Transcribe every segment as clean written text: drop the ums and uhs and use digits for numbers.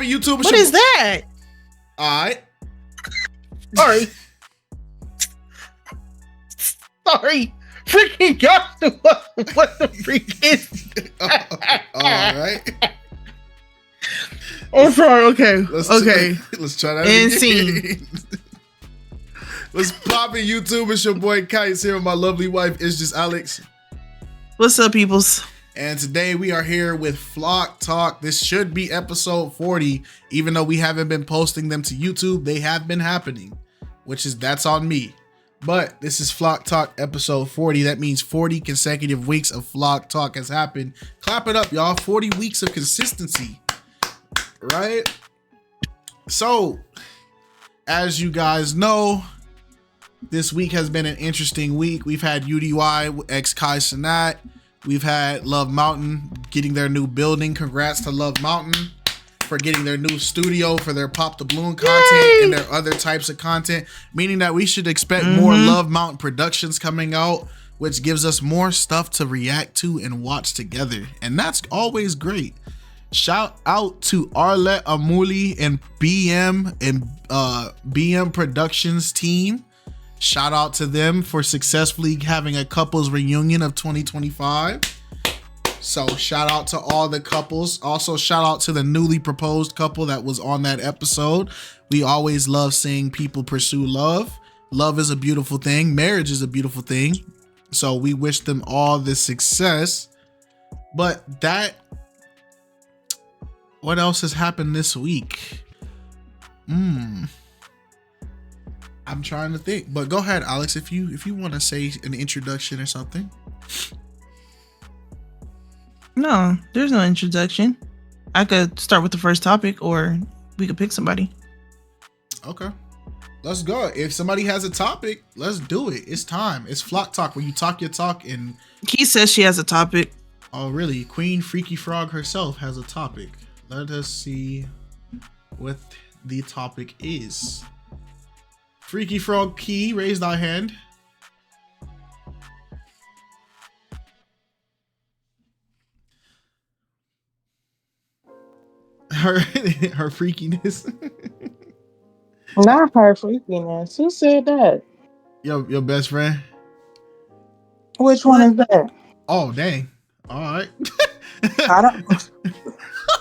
poppin' YouTube? What is that? All right. Sorry. Sorry. Freaking gosh, what the freak is? All right. Oh, sorry. Okay. Let's try that And again. scene. What's poppin' YouTube? It's your boy KiteZz here with my lovely wife. It's just Alex. What's up, peoples? And today we are here with Flock Talk. This should be episode 40, even though we haven't been posting them to YouTube. They have been happening, that's on me. But this is Flock Talk episode 40. That means 40 consecutive weeks of Flock Talk has happened. Clap it up, y'all. 40 weeks of consistency, right? So, as you guys know, this week has been an interesting week. We've had UDY x KiteZz. We've had Love Mountain getting their new building. Congrats to Love Mountain for getting their new studio for their Pop the Balloon content and their other types of content, meaning that we should expect more Love Mountain productions coming out, which gives us more stuff to react to and watch together. And that's always great. Shout out to Arlette Amuli and BM Productions team. Shout out to them for successfully having a couples reunion of 2025. So shout out to all the couples. Also shout out to the newly proposed couple that was on that episode. We always love seeing people pursue love. Love is a beautiful thing. Marriage is a beautiful thing. So we wish them all the success. But what else has happened this week? I'm trying to think, but go ahead, Alex, if you want to say an introduction or something. No, there's no introduction. I could start with the first topic, or we could pick somebody. Okay, let's go. If somebody has a topic, let's do it. It's time. It's Flock Talk, where you talk your talk. And Key says she has a topic. Oh, really? Queen Freaky Frog herself has a topic. Let us see what the topic is. Freaky Frog Key, raise thy hand. Her freakiness. Not her freakiness. Who said that? Your best friend. Which one is that? Oh, dang. All right.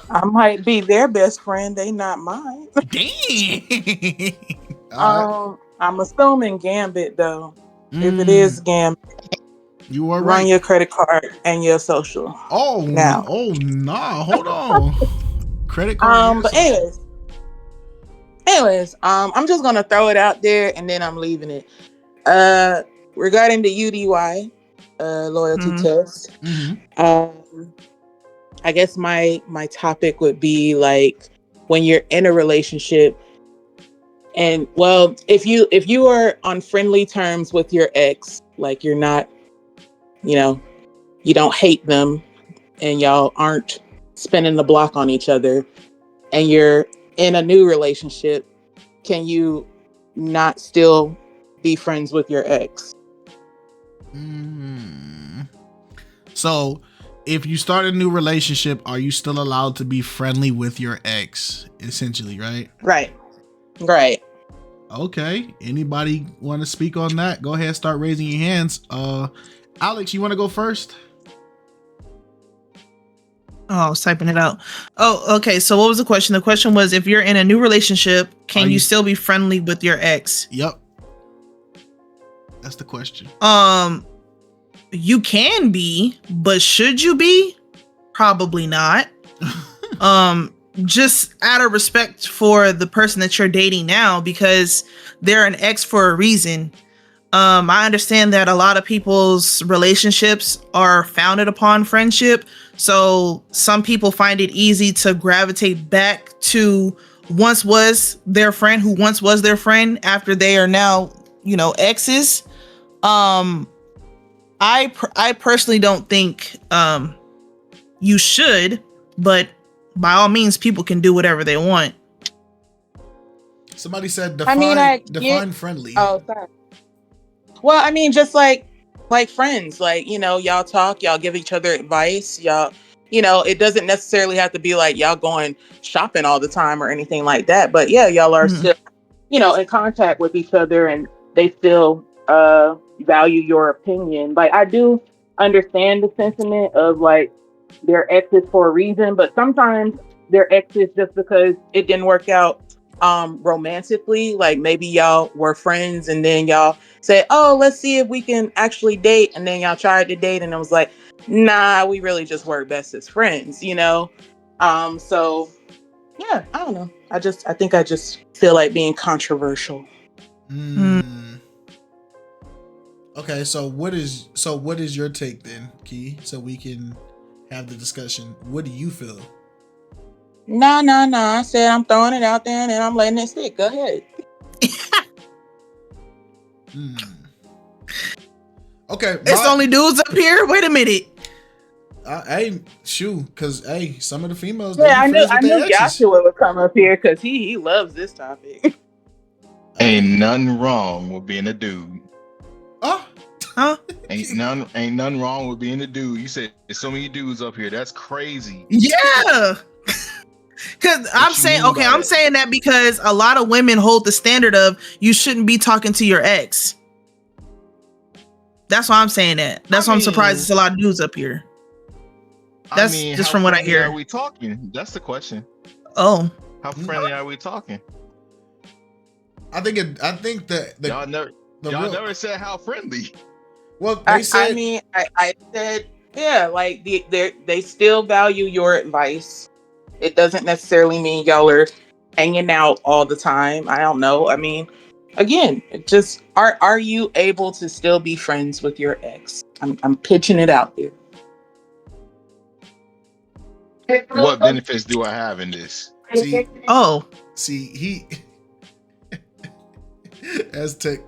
I might be their best friend. They not mine. Dang. Right. I'm assuming Gambit though. If it is Gambit, you are run right. your credit card and your social. Oh, now. Oh, nah. Hold on. Credit card. But anyways, I'm just gonna throw it out there and then I'm leaving it. Regarding the UDY loyalty test, I guess my topic would be like when you're in a relationship. And well, if you are on friendly terms with your ex, like you're not, you don't hate them and y'all aren't spinning the block on each other and you're in a new relationship, can you not still be friends with your ex? So if you start a new relationship, are you still allowed to be friendly with your ex, essentially, right? Right. Okay. Anybody want to speak on that? Go ahead, start raising your hands. Alex, you want to go first? Oh, I was typing it out. Oh, okay. So what was the question? The question was, if you're in a new relationship, can you still be friendly with your ex? Yep. That's the question. You can be, but should you be? Probably not. Just out of respect for the person that you're dating now, because they're an ex for a reason. I understand that a lot of people's relationships are founded upon friendship. So some people find it easy to gravitate back to once was their friend who once was their friend after they are now, exes. I personally don't think you should, but by all means, people can do whatever they want. Somebody said define friendly. Oh, sorry. Well, I mean, just like friends, y'all talk, y'all give each other advice, y'all it doesn't necessarily have to be like y'all going shopping all the time or anything like that. But yeah, y'all are Mhm. still, in contact with each other, and they still value your opinion. Like, I do understand the sentiment of like their exes for a reason, but sometimes their exes just because it didn't work out romantically. Like, maybe y'all were friends and then y'all said, oh, let's see if we can actually date, and then y'all tried to date and it was like, nah, we really just work best as friends. So yeah, I don't know. I think I just feel like being controversial. Okay, so what is your take then, Key? So we can have the discussion. What do you feel? Nah. I said I'm throwing it out there and then I'm letting it stick. Go ahead. Okay, It's only dudes up here. Wait a minute. Hey, shoot, because some of the females. Yeah, I knew Joshua would come up here because he loves this topic. Ain't nothing wrong with being a dude. Huh? Ain't nothing wrong with being a dude. You said there's so many dudes up here. That's crazy. Yeah. Because I'm saying that because a lot of women hold the standard of you shouldn't be talking to your ex. That's why I'm saying that. That's why I'm surprised there's a lot of dudes up here. That's just from what I hear. Are we talking? That's the question. Oh. How friendly are we talking? I think that y'all never said how friendly. Well, they said. I said, yeah, like they still value your advice. It doesn't necessarily mean y'all are hanging out all the time. I don't know. I mean, again, just are you able to still be friends with your ex? I'm pitching it out there. What benefits do I have in this? See, he Aztec.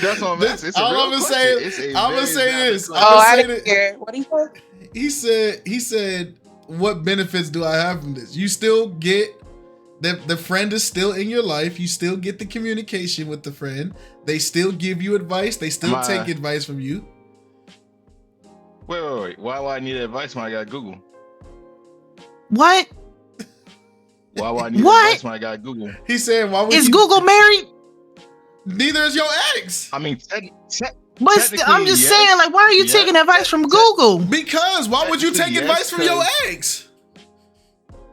That's what I'm saying. I'm gonna say this. I didn't care. What he said? He said, "What benefits do I have from this? You still get the friend is still in your life. You still get the communication with the friend. They still give you advice. They still take advice from you." Wait. Why would I need advice when I got Google? What? Why would I need advice when I got Google? He said, "Why would is Google married?" Neither is your ex. I mean, I'm just saying, like, why are you taking advice from Google? Because why would you take advice from your ex?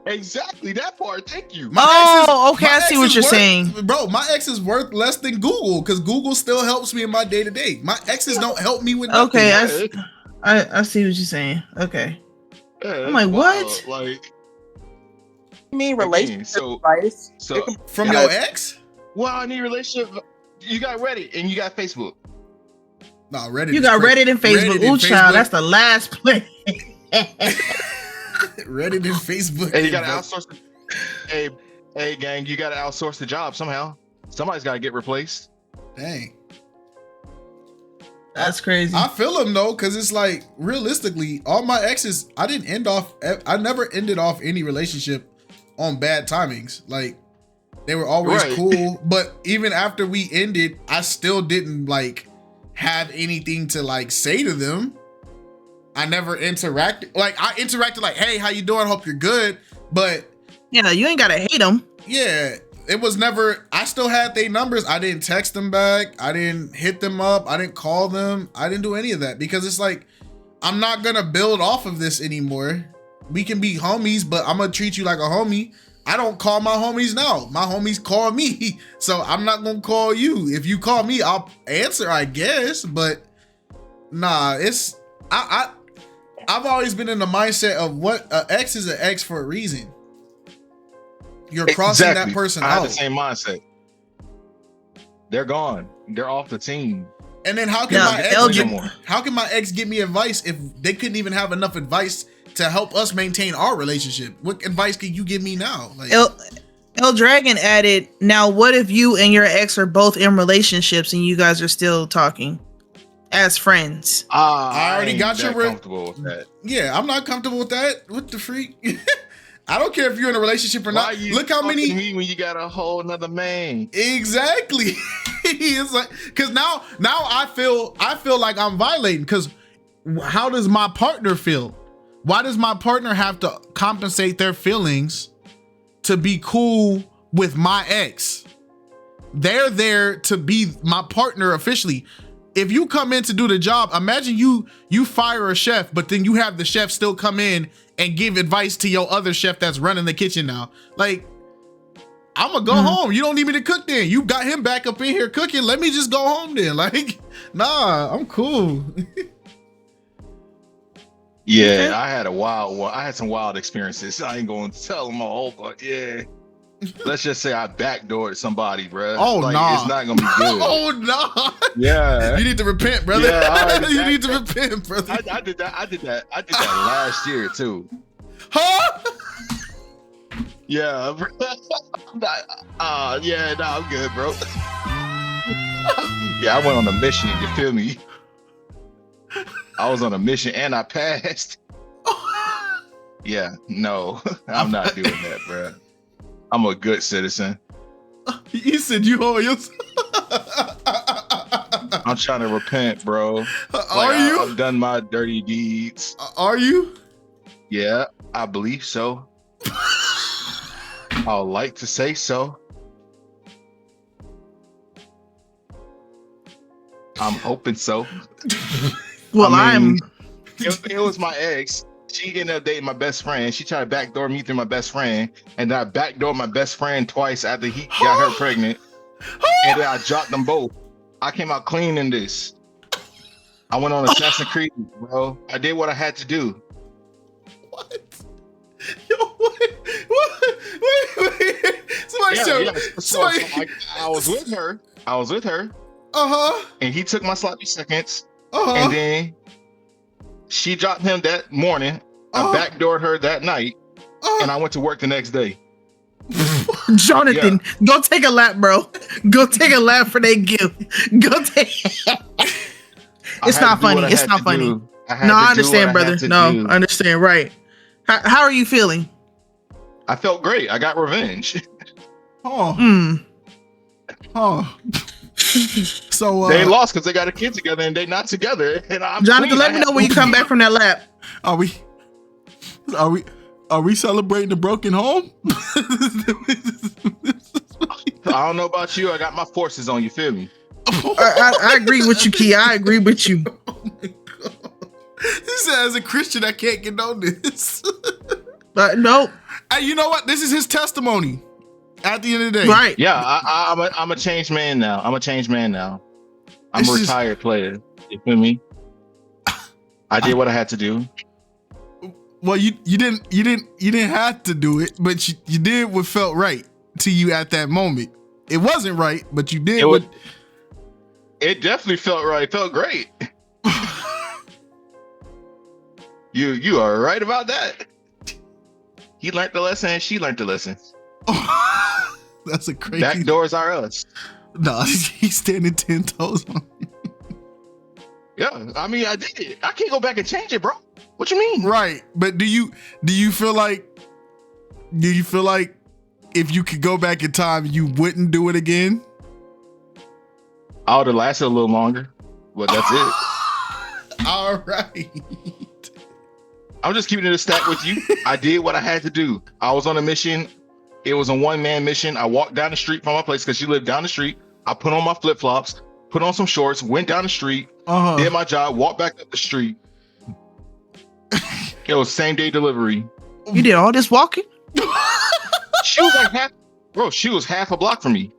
Exactly that part. Thank you. Okay. I see what you're saying, bro. My ex is worth less than Google because Google still helps me in my day to day. My exes don't help me with nothing. Okay, I see what you're saying. Okay, I'm like, what? Like, you mean relationship advice? So from your ex? Well, I need relationship. You got Reddit and you got Facebook. No, Reddit. You got Reddit and Facebook. Ooh, child, that's the last place. Reddit and Facebook. Hey, you gotta outsource. Hey, gang, you gotta outsource the job somehow. Somebody's gotta get replaced. Dang. That's crazy. I feel him though, because it's like realistically, all my exes, I never ended off any relationship on bad timings. Like they were always cool, but even after we ended, I still didn't like have anything to like say to them. I never interacted. Like I interacted like, "Hey, how you doing? Hope you're good." But yeah, you ain't gotta hate them. Yeah, it was never. I still had their numbers. I didn't text them back. I didn't hit them up. I didn't call them. I didn't do any of that because it's like I'm not gonna build off of this anymore. We can be homies, but I'm gonna treat you like a homie. I don't call my homies now. My homies call me, so I'm not gonna call you. If you call me, I'll answer, I guess. But nah, it's I've always been in the mindset of what an ex is an ex for a reason. You're crossing that person out. I have the same mindset. They're gone. They're off the team. And then how can my ex get me advice if they couldn't even have enough advice to help us maintain our relationship? What advice can you give me now? Like El Dragon added, now what if you and your ex are both in relationships and you guys are still talking as friends? I already got your comfortable with that. Yeah, I'm not comfortable with that. What the freak? I don't care if you're in a relationship or not. Look how many when you got a whole nother man. Exactly. It's like, because now I feel like I'm violating, because how does my partner feel? Why does my partner have to compensate their feelings to be cool with my ex? They're there to be my partner officially. If you come in to do the job, imagine you fire a chef, but then you have the chef still come in and give advice to your other chef that's running the kitchen now. Like, I'm gonna go home. You don't need me to cook then. You got him back up in here cooking. Let me just go home then. Like, nah, I'm cool. Yeah, I had a wild one. I had some wild experiences. I ain't going to tell them all, but yeah. Let's just say I backdoored somebody, bro. Oh, like, nah. It's not gonna be good. Oh no. Yeah. You need to repent, brother. Yeah, you need to repent, brother. I did that last year too. Huh? Yeah. Yeah, nah, I'm good, bro. Yeah, I went on a mission, you feel me? I was on a mission and I passed. Yeah, no, I'm not doing that, bro. I'm a good citizen. You said you owe yourself. I'm trying to repent, bro. Are you? I've done my dirty deeds. Are you? Yeah, I believe so. I'd like to say so. I'm hoping so. Well, I mean, it was my ex. She ended up dating my best friend. She tried to backdoor me through my best friend, and then I backdoored my best friend twice after he got her pregnant, and then I dropped them both. I came out clean in this. I went on Assassin's Creed, bro. I did what I had to do. What? Yo, what? Wait. Somebody So I was with her. Uh-huh. And he took my sloppy seconds. Uh-huh. And then she dropped him that morning. I backdoored her that night. And I went to work the next day. Jonathan, go take a lap, bro. Go take a lap for that gift. Go take. It's not funny. It's not funny. No, I understand, brother. No, I understand. Right. How are you feeling? I felt great. I got revenge. Oh. So they lost because they got a kid together and they not together. And I'm Jonathan, clean. let me know when you come back from that lap. Are we celebrating the broken home? I don't know about you. I got my forces on. You feel me? I agree with you, Key. I agree with you. Oh my God. He said, as a Christian, I can't get on this. Nope. And you know what? This is his testimony. At the end of the day, Right? Yeah, I'm a changed man now. I'm a retired player. You feel me? I did what I had to do. Well, you didn't have to do it, but you did what felt right to you at that moment. It wasn't right, but you did It definitely felt right. It felt great. You are right about that. He learned the lesson and she learned the lesson. That's a crazy. Back doors are us. No, he's standing 10 toes on. Yeah, I mean, I did it. I can't go back and change it, bro. What you mean? Right, but do you feel like if you could go back in time, you wouldn't do it again? I would have lasted a little longer, but that's it. All right. I'm just keeping it a stack with you. I did what I had to do. I was on a mission. It was a one-man mission. I walked down the street from my place because she lived down the street. I put on my flip-flops, put on some shorts, went down the street, did my job, walked back up the street. It was same-day delivery. You did all this walking? She was like she was half a block from me.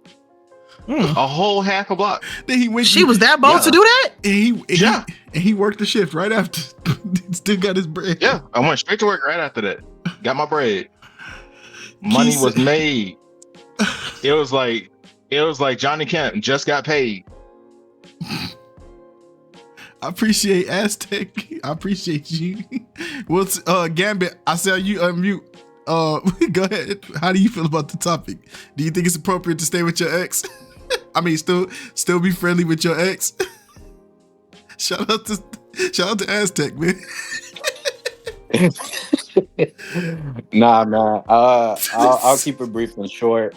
A whole half a block. Then he went. She was that bold to do that? And he worked the shift right after. Still got his bread. Yeah, I went straight to work right after that. Got my bread. Money was made. It was like Johnny Kemp just got paid. I appreciate Aztec. I appreciate you. Well, Gambit, I saw you unmute. Go ahead. How do you feel about the topic? Do you think it's appropriate to stay with your ex? I mean, still be friendly with your ex. Shout out to Aztec, man. Nah. I'll keep it brief and short.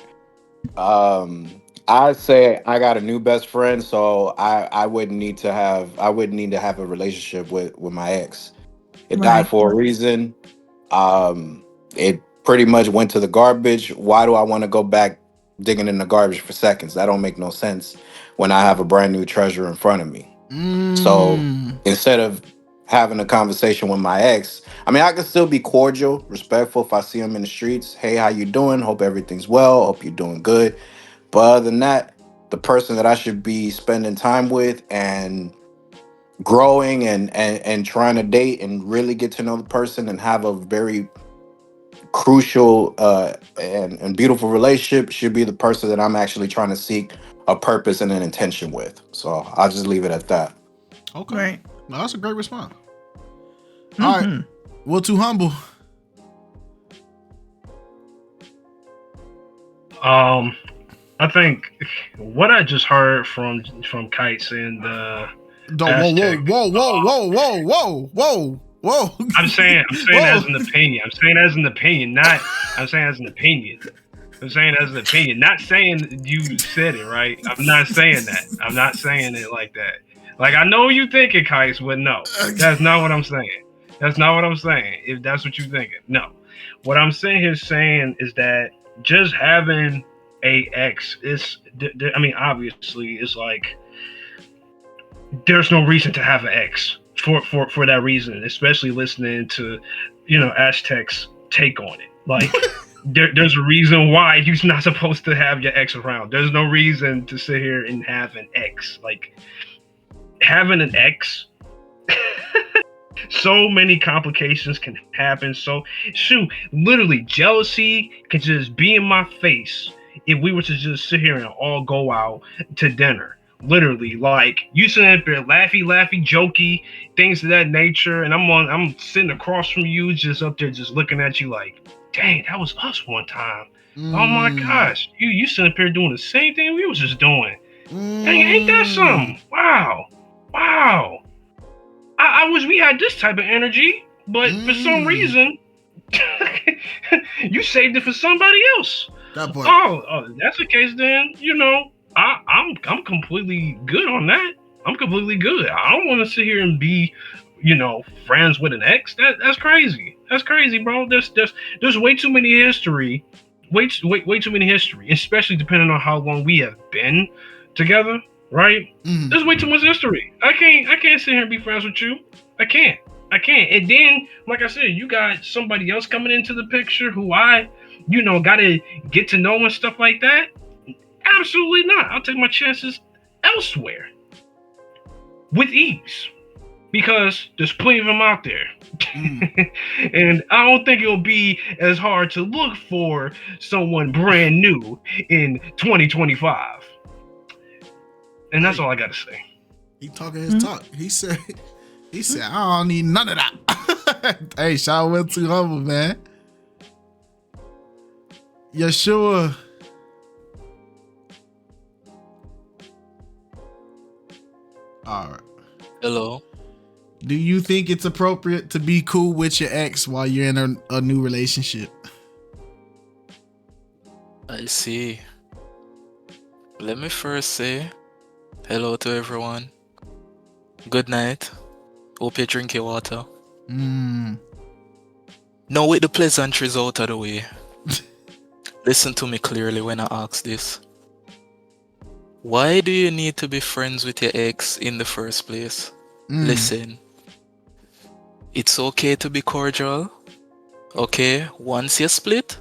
I say I got a new best friend, so I wouldn't need to have a relationship with my ex. It died Right. for a reason. It pretty much went to the garbage. Why do I want to go back digging in the garbage for seconds? That don't make no sense when I have a brand new treasure in front of me. So Mm. instead of having a conversation with my ex, I mean, I can still be cordial, respectful if I see him in the streets. Hey, how you doing? Hope everything's well. Hope you're doing good. But other than that, the person that I should be spending time with and growing and trying to date and really get to know the person and have a very crucial and beautiful relationship should be the person that I'm actually trying to seek a purpose and an intention with. So I'll just leave it at that. Okay. Right. No, that's a great response. All right. Mm-hmm. Well, too humble. I think what I just heard from Kites and Don't, whoa, whoa, Aztec. whoa, whoa, whoa, whoa, whoa, whoa, whoa. I'm saying Whoa. as an opinion. I'm saying as an opinion, not. I'm saying as an opinion. I'm saying as an opinion, not saying you said it right. I'm not saying that. I'm not saying it like that. Like I know you thinking, Kites, but no, that's not what I'm saying. That's not what I'm saying. If that's what you're thinking, no. What I'm saying here saying is that just having a ex is. I mean, obviously, it's like there's no reason to have an ex for that reason, especially listening to, Aztec's take on it. Like there's a reason why you're not supposed to have your ex around. There's no reason to sit here and have an ex. Like having an ex, so many complications can happen. So shoot, literally jealousy can just be in my face if we were to just sit here and all go out to dinner. Literally, like you sitting up there laughy, jokey, things of that nature, and I'm sitting across from you, just up there, just looking at you like, dang, that was us one time. Oh my gosh, you sitting up here doing the same thing we was just doing. Dang, ain't that something? Wow. I wish we had this type of energy, but for some reason, you saved it for somebody else. That part. Oh, that's the case. Then I'm completely good on that. I'm completely good. I don't want to sit here and be, friends with an ex. That's crazy. That's crazy, bro. There's way too many history. Way too many history, especially depending on how long we have been together. Right? There's way too much history. I can't sit here and be friends with you. I can't. And then, like I said, you got somebody else coming into the picture who I, gotta get to know and stuff like that. Absolutely not. I'll take my chances elsewhere with ease because there's plenty of them out there. And I don't think it'll be as hard to look for someone brand new in 2025. And that's all I got to say. He talking his talk. He said, I don't need none of that. Hey, shout out to humble, man. Yeshua. All right. Hello. Do you think it's appropriate to be cool with your ex while you're in a new relationship? I see. Let me first say hello to everyone. Good night. Hope you drink your water. Now with the pleasantries out of the way, listen to me clearly when I ask this. Why do you need to be friends with your ex in the first place? Listen. It's okay to be cordial. Okay, once you split,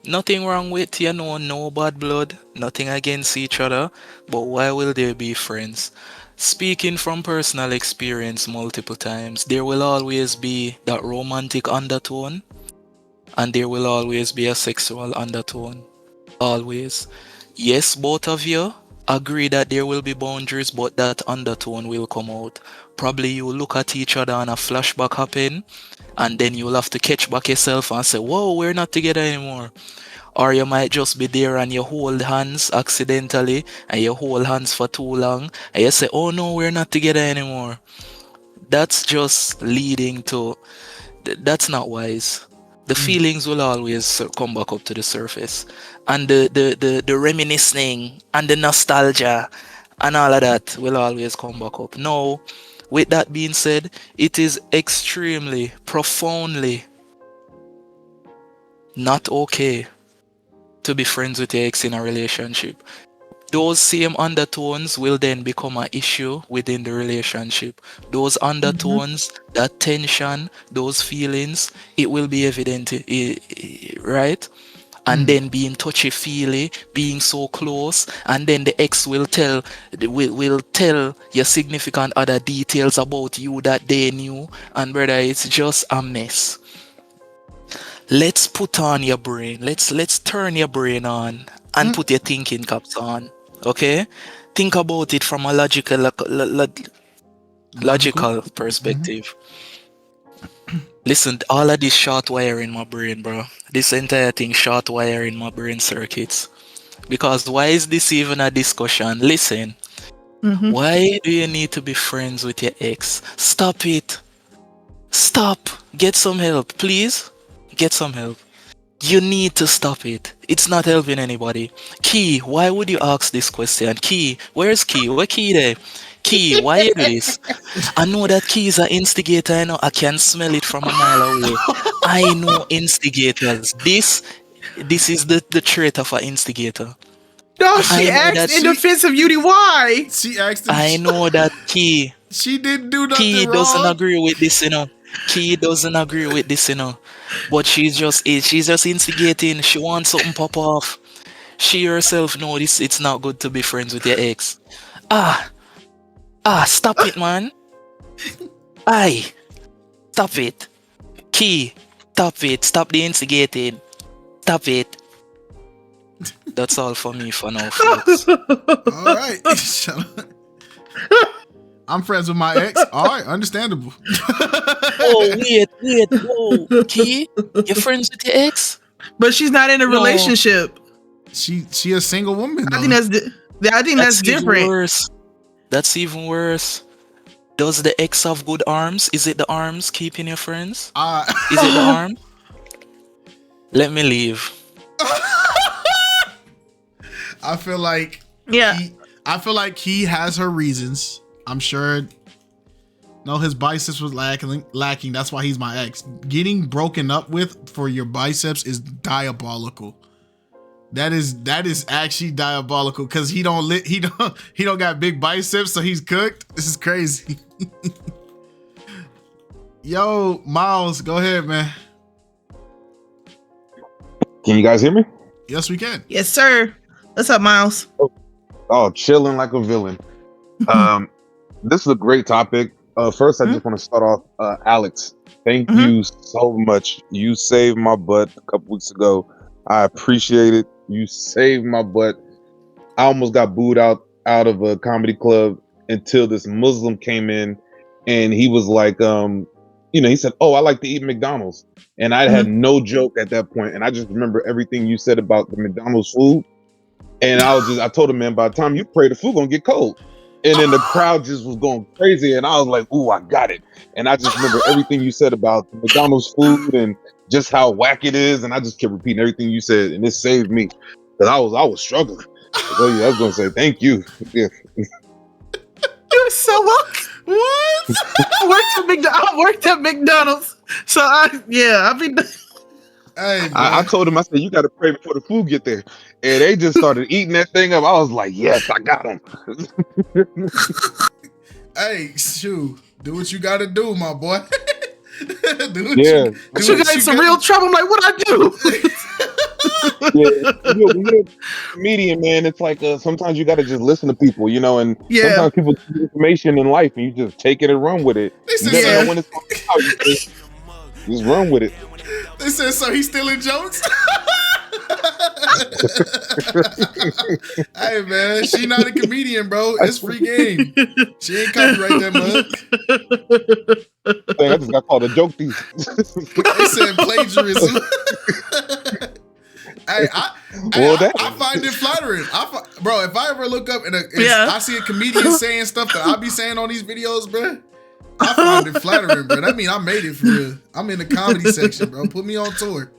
nothing wrong with no bad blood, nothing against each other, but why will there be friends? Speaking from personal experience multiple times, there will always be that romantic undertone and there will always be a sexual undertone. Always. Yes, both of you agree that there will be boundaries, but that undertone will come out. Probably you look at each other and a flashback happen, and then you'll have to catch back yourself and say, whoa, we're not together anymore. Or you might just be there and you hold hands accidentally and you hold hands for too long and you say, oh no, we're not together anymore. That's just leading to, that's not wise. The feelings will always come back up to the surface, and the reminiscing and the nostalgia and all of that will always come back up. Now, with that being said, it is extremely, profoundly not okay to be friends with your ex in a relationship. Those same undertones will then become an issue within the relationship. Those undertones, that tension, those feelings, it will be evident, right? And then being touchy-feely, being so close, and then the ex will tell your significant other details about you that they knew, and brother, it's just a mess. Let's put on your brain. Let's turn your brain on and put your thinking caps on. Okay? Think about it from a logical perspective. Listen, all of this short wire in my brain, bro. This entire thing short wire in my brain circuits. Because why is this even a discussion? Listen. Why do you need to be friends with your ex? Stop it. Stop. Get some help, please. Get some help. You need to stop it. It's not helping anybody. Key, why would you ask this question? Key, where's Key? Where Key there? Key, why you do this? I know that Key is an instigator. I know I can smell it from a mile away. I know instigators. This is the trait of an instigator. No, she asked in defense of UDY. She asked. I know that Key. She didn't do nothing Key wrong. doesn't agree with this, you know. Key doesn't agree with this, you know. But she's just instigating. She wants something pop off. She herself knows this. It's not good to be friends with your ex. Stop it, man. Stop it. Key, stop it. Stop the instigating. Stop it. That's all for me for now, folks. All right. Shut up. I'm friends with my ex. All right, understandable. Oh, wait. Whoa. Key, you're friends with your ex? But she's not in a relationship. She a single woman, though. I think that's different. Even worse. That's even worse. Does the ex have good arms? Is it the arms keeping your friends? Is it the arm? Let me leave. I feel like he has her reasons. I'm sure. No, his biceps was lacking. That's why he's my ex. Getting broken up with for your biceps is diabolical. That is actually diabolical because he don't got big biceps, so he's cooked. This is crazy. Yo, Miles, go ahead, man. Can you guys hear me? Yes, we can. Yes, sir. What's up, Miles? Oh, chilling like a villain. This is a great topic. First, I just want to start off, Alex. Thank you so much. You saved my butt a couple weeks ago. I appreciate it. You saved my butt. I almost got booed out of a comedy club until this Muslim came in, and he was like, he said, "Oh, I like to eat McDonald's," and I had no joke at that point, and I just remember everything you said about the McDonald's food, and I told him, man, by the time you pray, the food gonna get cold. And then the crowd just was going crazy, and I was like, "Ooh, I got it!" And I just remember everything you said about the McDonald's food and just how whack it is, and I just kept repeating everything you said, and it saved me because I was struggling. So yeah, I was gonna say thank you. Yeah. You're so welcome. What? I worked at McDonald's, so I've been. Hey, I told him, I said, you got to pray before the food get there. And they just started eating that thing up. I was like, yes, I got him. Hey, shoot. Do what you got to do, my boy. You got in some real trouble. I'm like, what I do? When you're a comedian, man, it's like sometimes you got to just listen to people, and sometimes people give you information in life and you just take it and run with it. You never know when it's going to come out. Just run with it. They said, so he's stealing jokes? Hey, man, she not a comedian, bro. It's free game. She ain't copyright that mug. I just got called a joke thief. They said plagiarism. Hey, I find it flattering. Bro, if I ever look up and I see a comedian saying stuff that I be saying on these videos, bro, I find it flattering, bro. That mean I made it for real. I'm in the comedy section, bro. Put me on tour.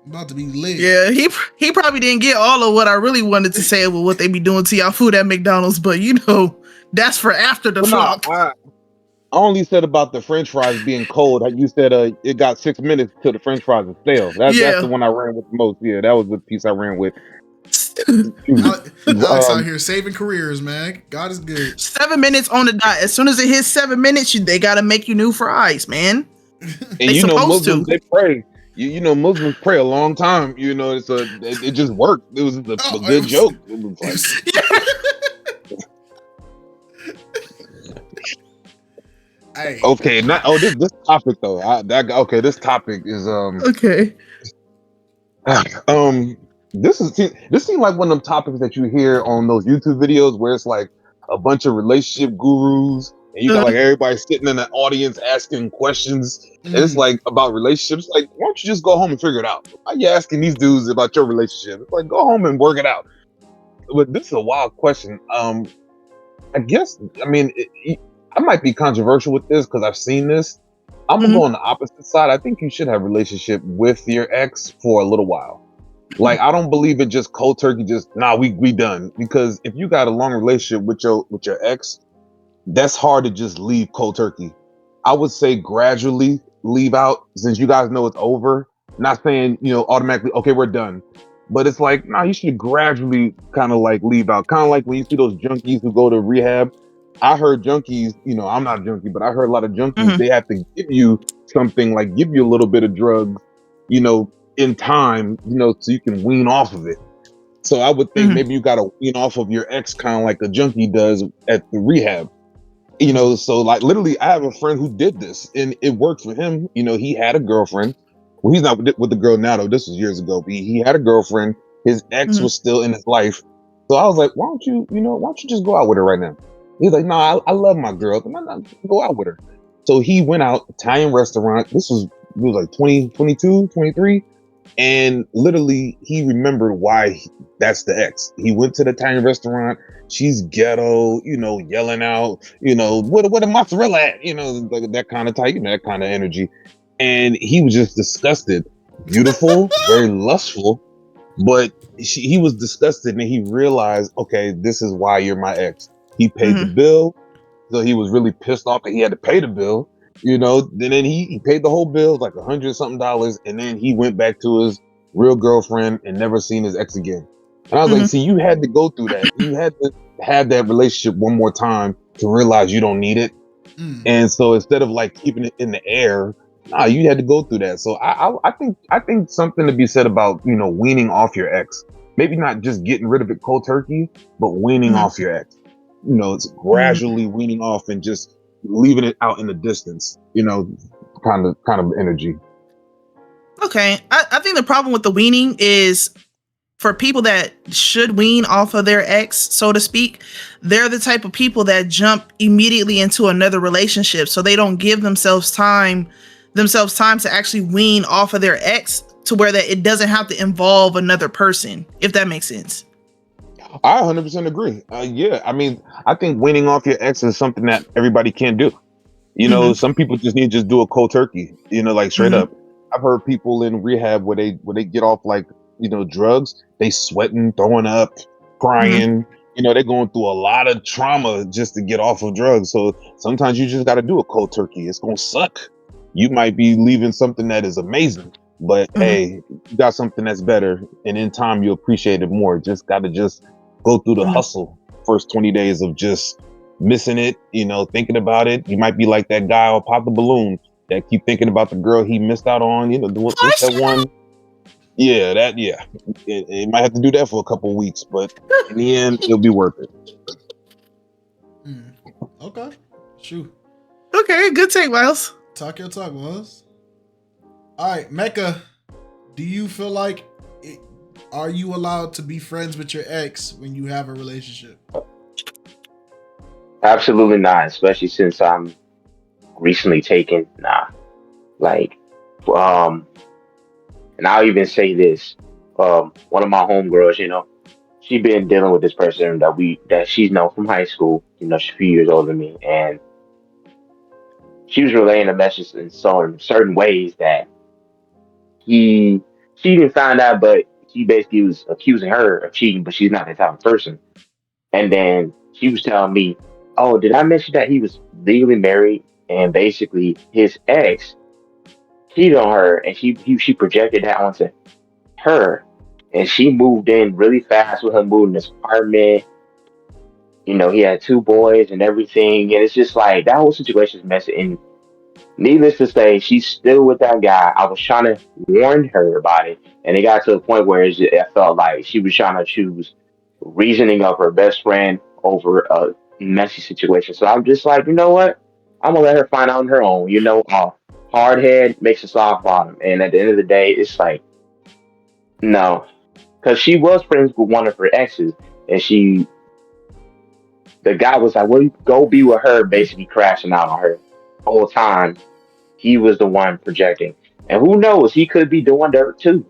I'm about to be lit. Yeah, he probably didn't get all of what I really wanted to say with what they be doing to y'all food at McDonald's, but that's for after the Well, flop. I only said about the French fries being cold. You said it got 6 minutes till the French fries are stale. That's the Yeah. one I ran with the most. Yeah, that was the piece I ran with. Alex out here saving careers, man. God is good. 7 minutes on the dot. As soon as it hits 7 minutes, they gotta make you new fries, man. And They supposed Muslims, to. they pray. Muslims pray a long time. It just worked. It was a good joke. It was like, hey. Okay, this topic though. This topic is Okay. this seems like one of them topics that you hear on those YouTube videos where it's like a bunch of relationship gurus and you got like everybody sitting in the audience asking questions and it's like about relationships. Like, why don't you just go home and figure it out? Why are you asking these dudes about your relationship? It's like, go home and work it out. But this is a wild question. I guess I might be controversial with this because I've seen this. I'm gonna go on the opposite side. I think you should have a relationship with your ex for a little while. Like, I don't believe it just cold turkey, just we done. Because if you got a long relationship with your ex, that's hard to just leave cold turkey. I would say gradually leave out since you guys know it's over. Not saying, automatically, okay, we're done. But it's like, you should gradually kind of like leave out. Kind of like when you see those junkies who go to rehab. I heard junkies, I'm not a junkie, but I heard a lot of junkies, they have to give you something, like give you a little bit of drugs, in time, so you can wean off of it. So I would think maybe you got to wean off of your ex kind of like a junkie does at the rehab. So like literally I have a friend who did this and it worked for him. He had a girlfriend. Well, he's not with the girl now though. This was years ago. But he had a girlfriend. His ex was still in his life. So I was like, why don't you just go out with her right now? He's like, no, I love my girl. I'm not go out with her. So he went out, Italian restaurant. It was like 2022, 23. And literally he remembered why that's the ex. He went to the Italian restaurant. She's ghetto, yelling out, what a mozzarella at, like that kind of type, that kind of energy. And he was just disgusted. Beautiful, very lustful, but he was disgusted and he realized, okay, this is why you're my ex. He paid the bill. So he was really pissed off that he had to pay the bill, then he paid the whole bill, like $100-something, and then he went back to his real girlfriend and never seen his ex again. And I was like, see, you had to go through that. You had to have that relationship one more time to realize you don't need it. And so instead of like keeping it in the air, you had to go through that. So I think something to be said about, weaning off your ex. Maybe not just getting rid of it cold turkey, but weaning off your ex. It's gradually weaning off and just leaving it out in the distance, kind of energy. Okay. I think the problem with the weaning is for people that should wean off of their ex, so to speak, they're the type of people that jump immediately into another relationship. So they don't give themselves time to actually wean off of their ex to where that it doesn't have to involve another person, if that makes sense. I 100% agree. Yeah, I mean, I think weaning off your ex is something that everybody can't do. Some people just need to just do a cold turkey, like straight up. I've heard people in rehab where they get off like, drugs, they sweating, throwing up, crying, they're going through a lot of trauma just to get off of drugs. So sometimes you just got to do a cold turkey. It's going to suck. You might be leaving something that is amazing, but hey, you got something that's better. And in time, you appreciate it more. Just got to go through the hustle first 20 days of just missing it, thinking about it. You might be like that guy or Pop the Balloon that keep thinking about the girl he missed out on, what's that one? Yeah, it might have to do that for a couple of weeks, but in the end, it'll be worth it. Okay, shoot. Okay, good take, Miles. Talk your talk, Miles. All right, Mecca, do you feel like are you allowed to be friends with your ex when you have a relationship? Absolutely not, especially since I'm recently taken. Nah, like, and I'll even say this: one of my homegirls, she been dealing with this person that she's known from high school. She's a few years older than me, and she was relaying the message in certain ways that she didn't find out, but he basically was accusing her of cheating, but she's not that type of person. And then she was telling me, "Oh, did I mention that he was legally married and basically his ex cheated on her?" And she projected that onto her, and she moved in really fast with him moving this apartment. You know, he had two boys and everything, and it's just like that whole situation is messy. And needless to say, she's still with that guy. I was trying to warn her about it, and it got to a point where I felt like she was trying to choose reasoning of her best friend over a messy situation. So I'm just like, you know what? I'm gonna let her find out on her own. You know, hard head makes a soft bottom, and at the end of the day, it's like no, because she was friends with one of her exes, and the guy was like, "Well, you go be with her," basically crashing out on her the whole time. He was the one projecting. And who knows, he could be doing dirt too.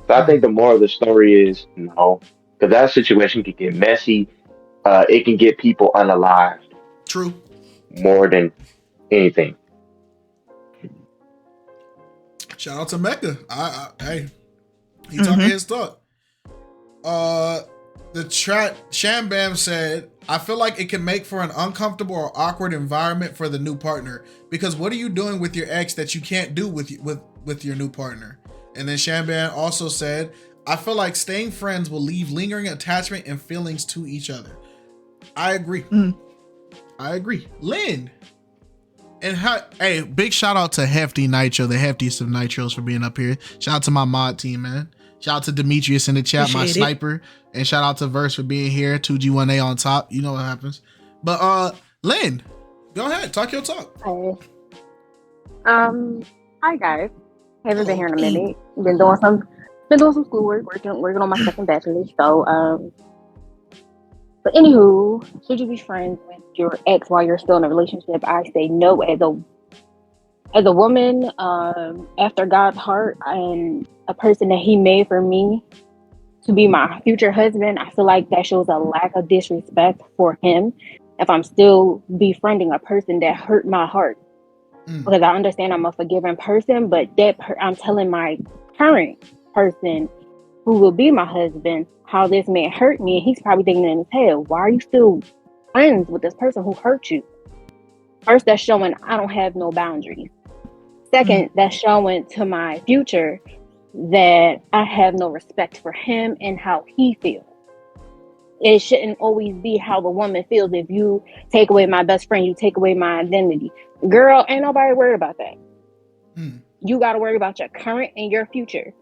So I think the moral of the story is no, because that situation can get messy. It can get people unalived True. more than anything. Shout out to Mecca. Hey, he talking his talk. The Shambam said, I feel like it can make for an uncomfortable or awkward environment for the new partner, because what are you doing with your ex that you can't do with your new partner? And then Shambam also said, I feel like staying friends will leave lingering attachment and feelings to each other. I agree. I agree. Lynn. And hey, big shout out to Hefty Nitro, the heftiest of nitros, for being up here. Shout out to my mod team, man. Shout out to Demetrius in the chat, appreciate my sniper. And shout out to Verse for being here. 2G1A on top. You know what happens. But Lynn, go ahead. Talk your talk. Hi guys. Haven't been here in a minute. Been doing some schoolwork, working on my second bachelor's. So but anywho, should you be friends with your ex while you're still in a relationship? I say no. As a woman, after God's heart and a person that He made for me to be my future husband, I feel like that shows a lack of disrespect for him if I'm still befriending a person that hurt my heart. Because I understand I'm a forgiving person, but I'm telling my current person who will be my husband how this man hurt me, and he's probably thinking in his head, why are you still friends with this person who hurt you? First, that's showing I don't have no boundaries. Second, that's showing to my future that I have no respect for him and how he feels. It shouldn't always be how the woman feels. If you take away my best friend, you take away my identity. Girl, ain't nobody worried about that. You got to worry about your current and your future.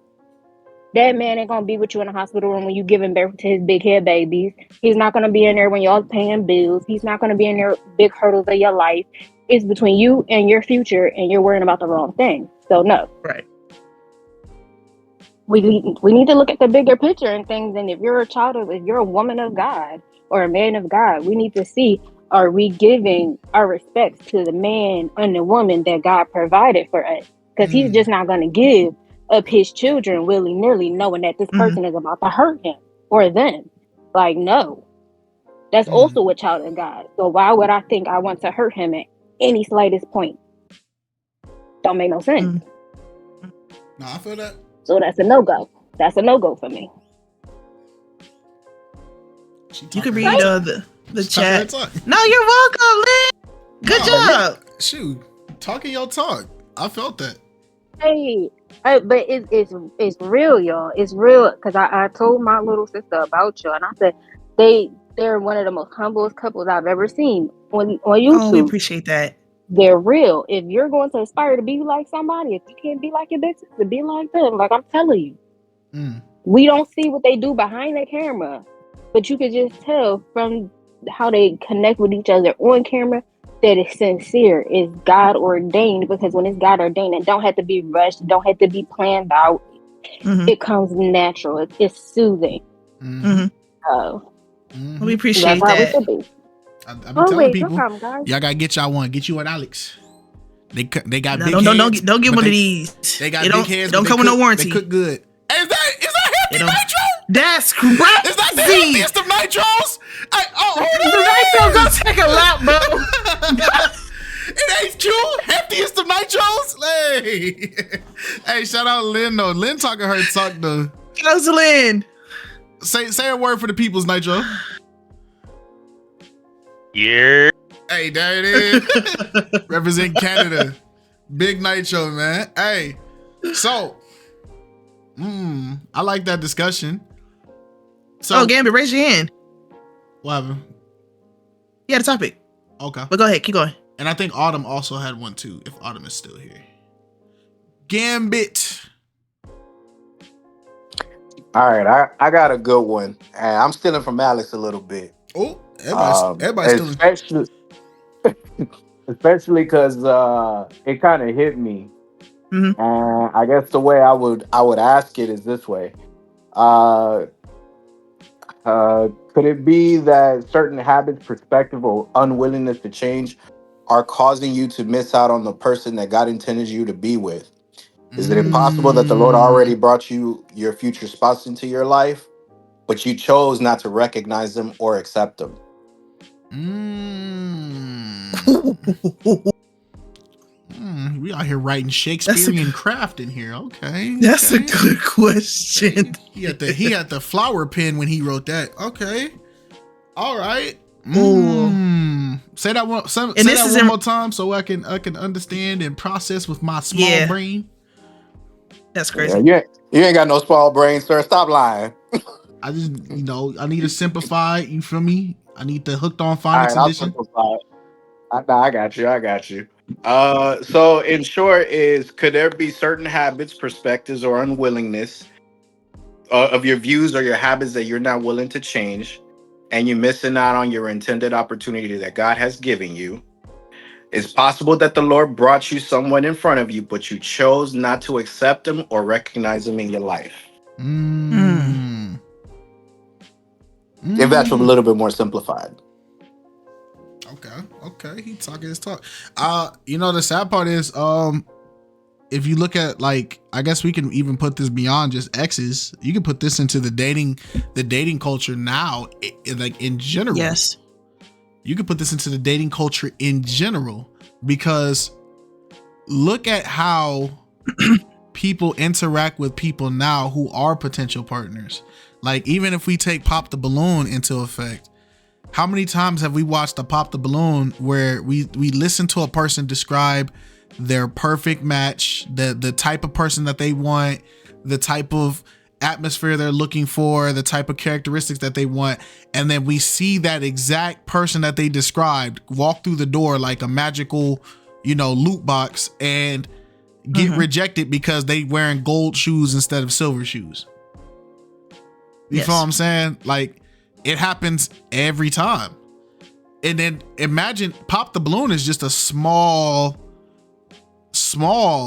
That man ain't going to be with you in the hospital room when you giving birth to his big head babies. He's not going to be in there when y'all paying bills. He's not going to be in there big hurdles of your life. It's between you and your future, and you're worrying about the wrong thing. So no. Right. We need to look at the bigger picture and things. And if you're a woman of God or a man of God, we need to see, are we giving our respects to the man and the woman that God provided for us? Because He's just not going to give up His children willy-nilly, knowing that this person is about to hurt him or them. Like, no. That's also a child of God. So why would I think I want to hurt him at any slightest point? Don't make no sense. No, I feel that. So that's a no-go. That's a no-go for me. You can read the chat. No, you're welcome, Lynn. Good job. Shoot, talking your talk. I felt that. Hey, but it's real, y'all. It's real, because I told my little sister about you, and I said they're one of the most humblest couples I've ever seen on YouTube. Oh, we appreciate that. They're real. If you're going to aspire to be like somebody, if you can't be like your big sister, be like them. Like I'm telling you, we don't see what they do behind the camera, but you could just tell from how they connect with each other on camera that it's sincere, it's God ordained. Because when it's God ordained, it don't have to be rushed, don't have to be planned out. It comes natural. It's soothing. We appreciate that. I've been telling people, y'all gotta get y'all one. Get you an Alex. They got big heads. Don't get one of these. They got big heads. Don't come with no warranty. They cook good. Is that hefty nitro? That's crazy. Is that the healthiest of nitros? The nitros don't take a lot, bro. It ain't cute. Nitros? Hey, hey, shout out Lynn though. Lynn talking her talk though. Shout out to Lynn. Say a word for the people's Nitro. Yeah. Hey, there it is. Represent Canada. Big Nitro, man. Hey, so, I like that discussion. So, Gambit, raise your hand. What happened? You had a topic. Okay. But go ahead, keep going. And I think Autumn also had one too, if Autumn is still here. Gambit. All right, I got a good one. And I'm stealing from Alex a little bit. Oh, everybody's stealing. Especially because it kind of hit me. Mm-hmm. And I guess the way I would ask it is this way. Could it be that certain habits, perspective, or unwillingness to change are causing you to miss out on the person that God intended you to be with? Is it impossible that the Lord already brought you your future spouse into your life, but you chose not to recognize them or accept them? We out here writing Shakespearean craft in here. Okay. That's a good question. He had the flower pen when he wrote that. Okay. All right. Say that one. Say that one more time so I can understand and process with my small brain. That's crazy. Yeah, you ain't got no small brain, sir. Stop lying. I just, I need to simplify. You feel me? I need the hooked on phonics edition. I got you. So in short, could there be certain habits, perspectives, or unwillingness of your views or your habits that you're not willing to change, and you're missing out on your intended opportunity that God has given you? It's possible that the Lord brought you someone in front of you, but you chose not to accept them or recognize them in your life. If that's a little bit more simplified. Okay. He talking his talk. The sad part is, if you look at, like, I guess we can even put this beyond just exes. You can put this into the dating culture now, like in general. Yes. You could put this into the dating culture in general, because look at how people interact with people now who are potential partners. Like, even if we take Pop the Balloon into effect, how many times have we watched a Pop the Balloon where we listen to a person describe their perfect match, the type of person that they want, the type of atmosphere they're looking for, the type of characteristics that they want, and then we see that exact person that they described walk through the door like a magical, loot box and get rejected because they wearing gold shoes instead of silver shoes. You feel what I'm saying? Like, it happens every time. And then imagine Pop the Balloon is just a small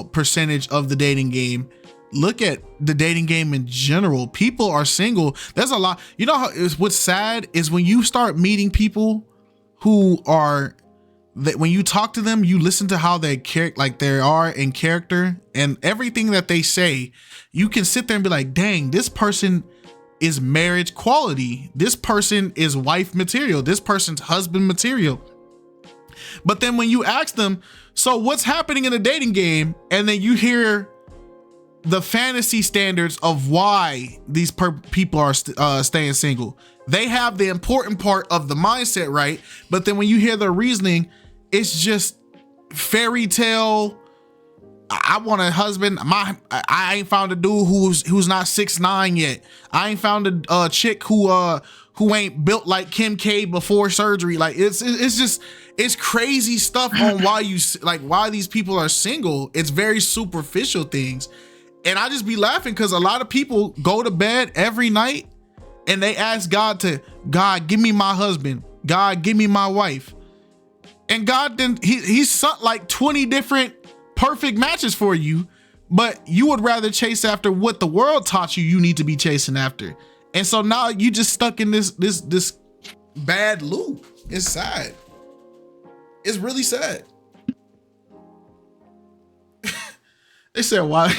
percentage of the dating game. Look at the dating game in general. People are single. There's a lot. What's sad is when you start meeting people who are, that when you talk to them, you listen to how they are in character and everything that they say, you can sit there and be like, dang, this person is marriage quality. This person is wife material. This person's husband material. But then when you ask them, so what's happening in the dating game? And then you hear the fantasy standards of why these people are staying single. They have the important part of the mindset right, but then when you hear their reasoning, it's just fairy tale. I want a husband. I ain't found a dude who's not 6'9" yet. I ain't found a chick who ain't built like Kim K before surgery. Like it's crazy stuff on why these people are single. It's very superficial things. And I just be laughing because a lot of people go to bed every night and they ask God, give me my husband. God, give me my wife. And God then he's sent like 20 different perfect matches for you, but you would rather chase after what the world taught you need to be chasing after. And so now you just stuck in this bad loop. It's sad. It's really sad. They said why?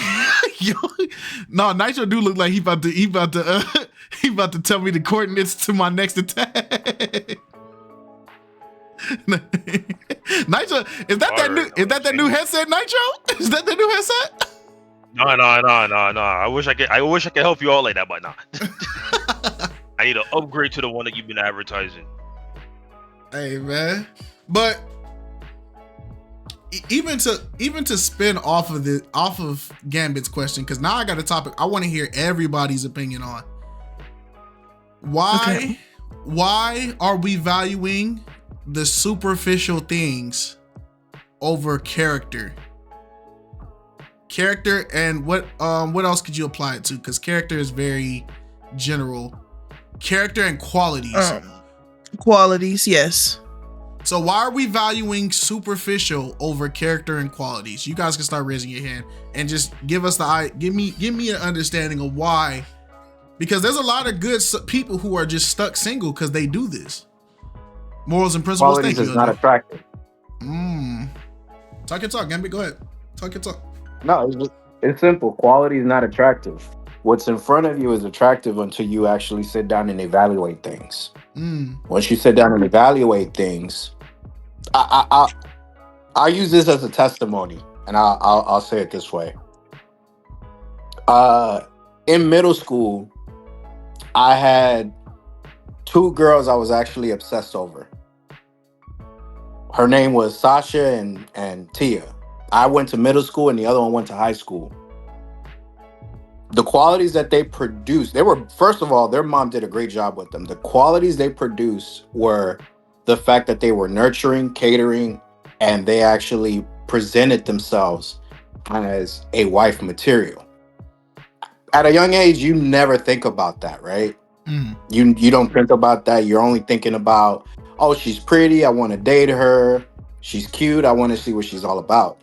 No, Nitro do look like he about to tell me the coordinates to my next attack. Nitro, is that that new? Is that the new headset, Nitro? Is that the new headset? No. I wish I could help you all like that, but nah. I need to upgrade to the one that you've been advertising. Hey man, but even to spin off of Gambit's question, because now I got a topic I want to hear everybody's opinion on. Why are we valuing the superficial things over character? Character, and what else could you apply it to? Because character is very general. Character and qualities. Qualities, yes. So why are we valuing superficial over character and qualities? You guys can start raising your hand and just give me an understanding of why. Because there's a lot of good people who are just stuck single because they do this. Morals and principles. Qualities Thank you. is not attractive. Talk your talk, Gambit. Go ahead. Talk your talk. No, it's simple. Quality is not attractive. What's in front of you is attractive until you actually sit down and evaluate things. Once you sit down and evaluate things, I'll use this as a testimony, and I'll say it this way. In middle school, I had 2 girls I was actually obsessed over. Her name was Sasha and Tia. I went to middle school and the other one went to high school. The qualities that they produced, first of all, their mom did a great job with them. The qualities they produced were the fact that they were nurturing, catering, and they actually presented themselves as a wife material. At a young age, you never think about that, right? You don't think about that. You're only thinking about, oh, she's pretty, I want to date her. She's cute, I want to see what she's all about.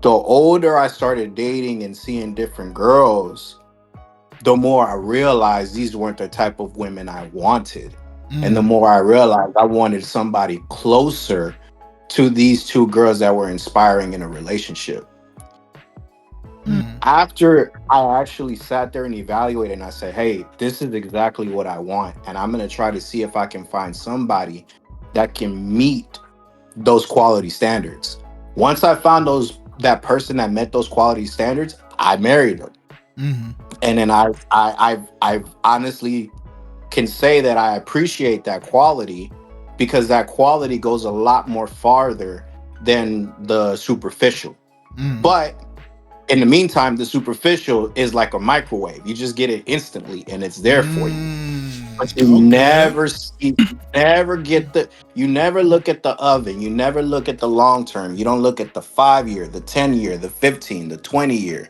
The older I started dating and seeing different girls, the more I realized these weren't the type of women I wanted. And the more I realized I wanted somebody closer to these 2 girls that were inspiring in a relationship. After I actually sat there and evaluated and I said, hey, this is exactly what I want. And I'm going to try to see if I can find somebody that can meet those quality standards. Once I found that person that met those quality standards, I married her. And then I've honestly can say that I appreciate that quality, because that quality goes a lot more farther than the superficial. But in the meantime, the superficial is like a microwave. You just get it instantly and it's there for you. But you never look at the oven. You never look at the long term. You don't look at the 5-year, the 10-year, the 15, the 20-year.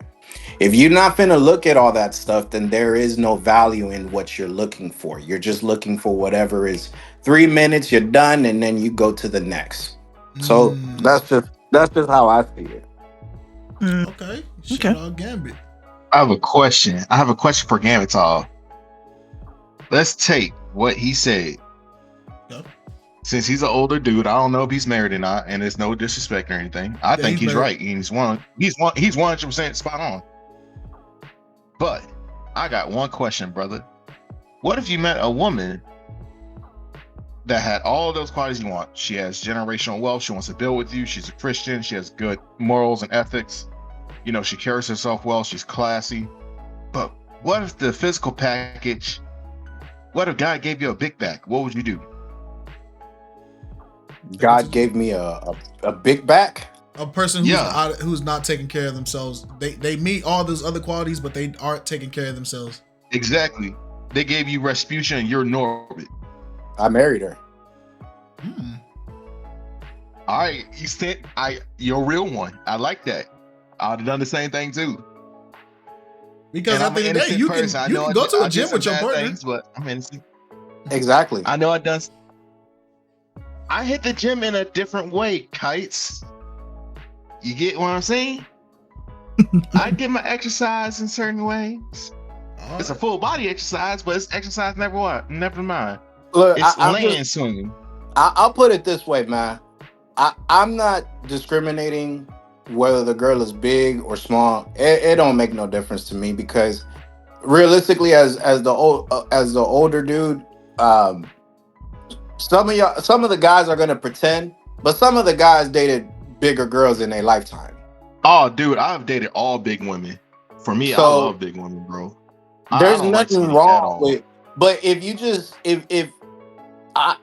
If you're not finna look at all that stuff, then there is no value in what you're looking for. You're just looking for whatever is 3 minutes, you're done, and then you go to the next. So that's just how I see it. Okay. Shout out Gambit. I have a question for Gambit Talk. Let's take what he said. Yep. Since he's an older dude, I don't know if he's married or not, and there's no disrespect or anything. I think he's right. He's 100% spot on. But I got one question, brother. What if you met a woman that had all of those qualities you want? She has generational wealth. She wants to build with you. She's a Christian. She has good morals and ethics. You know, she carries herself well. She's classy. But what if the physical package, what if God gave you a big back? What would you do? God gave me a big back? A person who's not taking care of themselves. They meet all those other qualities, but they aren't taking care of themselves. Exactly. They gave you Rasputin and you're Norbit. I married her. All right, you're a real one. I like that. I'd have done the same thing too. Because at the end of the day, you can go to a gym with your partner. Things, but I'm innocent. Exactly. I know I hit the gym in a different way, KiteZz. You get what I'm saying? I get my exercise in certain ways. It's a full body exercise, but it's exercise never mind. Look, it's land swinging. I'll put it this way, man. I'm not discriminating whether the girl is big or small. It don't make no difference to me, because realistically, as the older dude, some of the guys are gonna pretend, but some of the guys dated bigger girls in their lifetime. Oh, dude, I've dated all big women. For me, I So love big women, bro. I there's don't like nothing skinny at wrong all. with. But if you just if I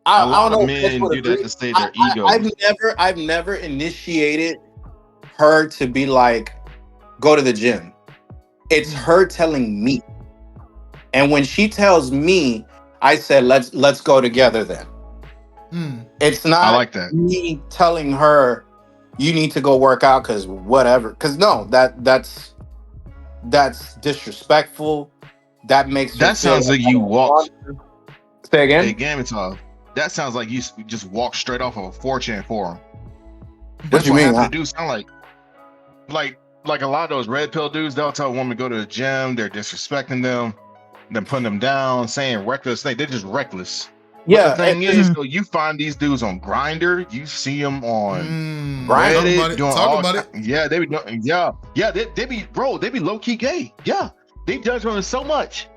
A I lot don't of know if X men would do that agree. to save their I've egos. never initiated her to be like go to the gym. It's her telling me. And when she tells me, I said, let's go together then. It's I not like that. me telling her you need to go work out because whatever. Because no, that's disrespectful. That makes her That feel sounds like like I you don't want walked. her. Say Hey, again. Gamitov, that sounds like you just walked straight off of a 4chan forum. What That's you what mean? half the dudes sound like. Like a lot of those red pill dudes, they'll tell a woman to go to the gym, they're disrespecting them, then putting them down, saying reckless things. They're just reckless. But the Yeah, thing is, though, you find these dudes on Grinder, you see them on Grindr. Talk about Reddit it. doing Talk all about it. yeah, they be doing yeah, they be bro, they be low key gay. Yeah, they judge women so much.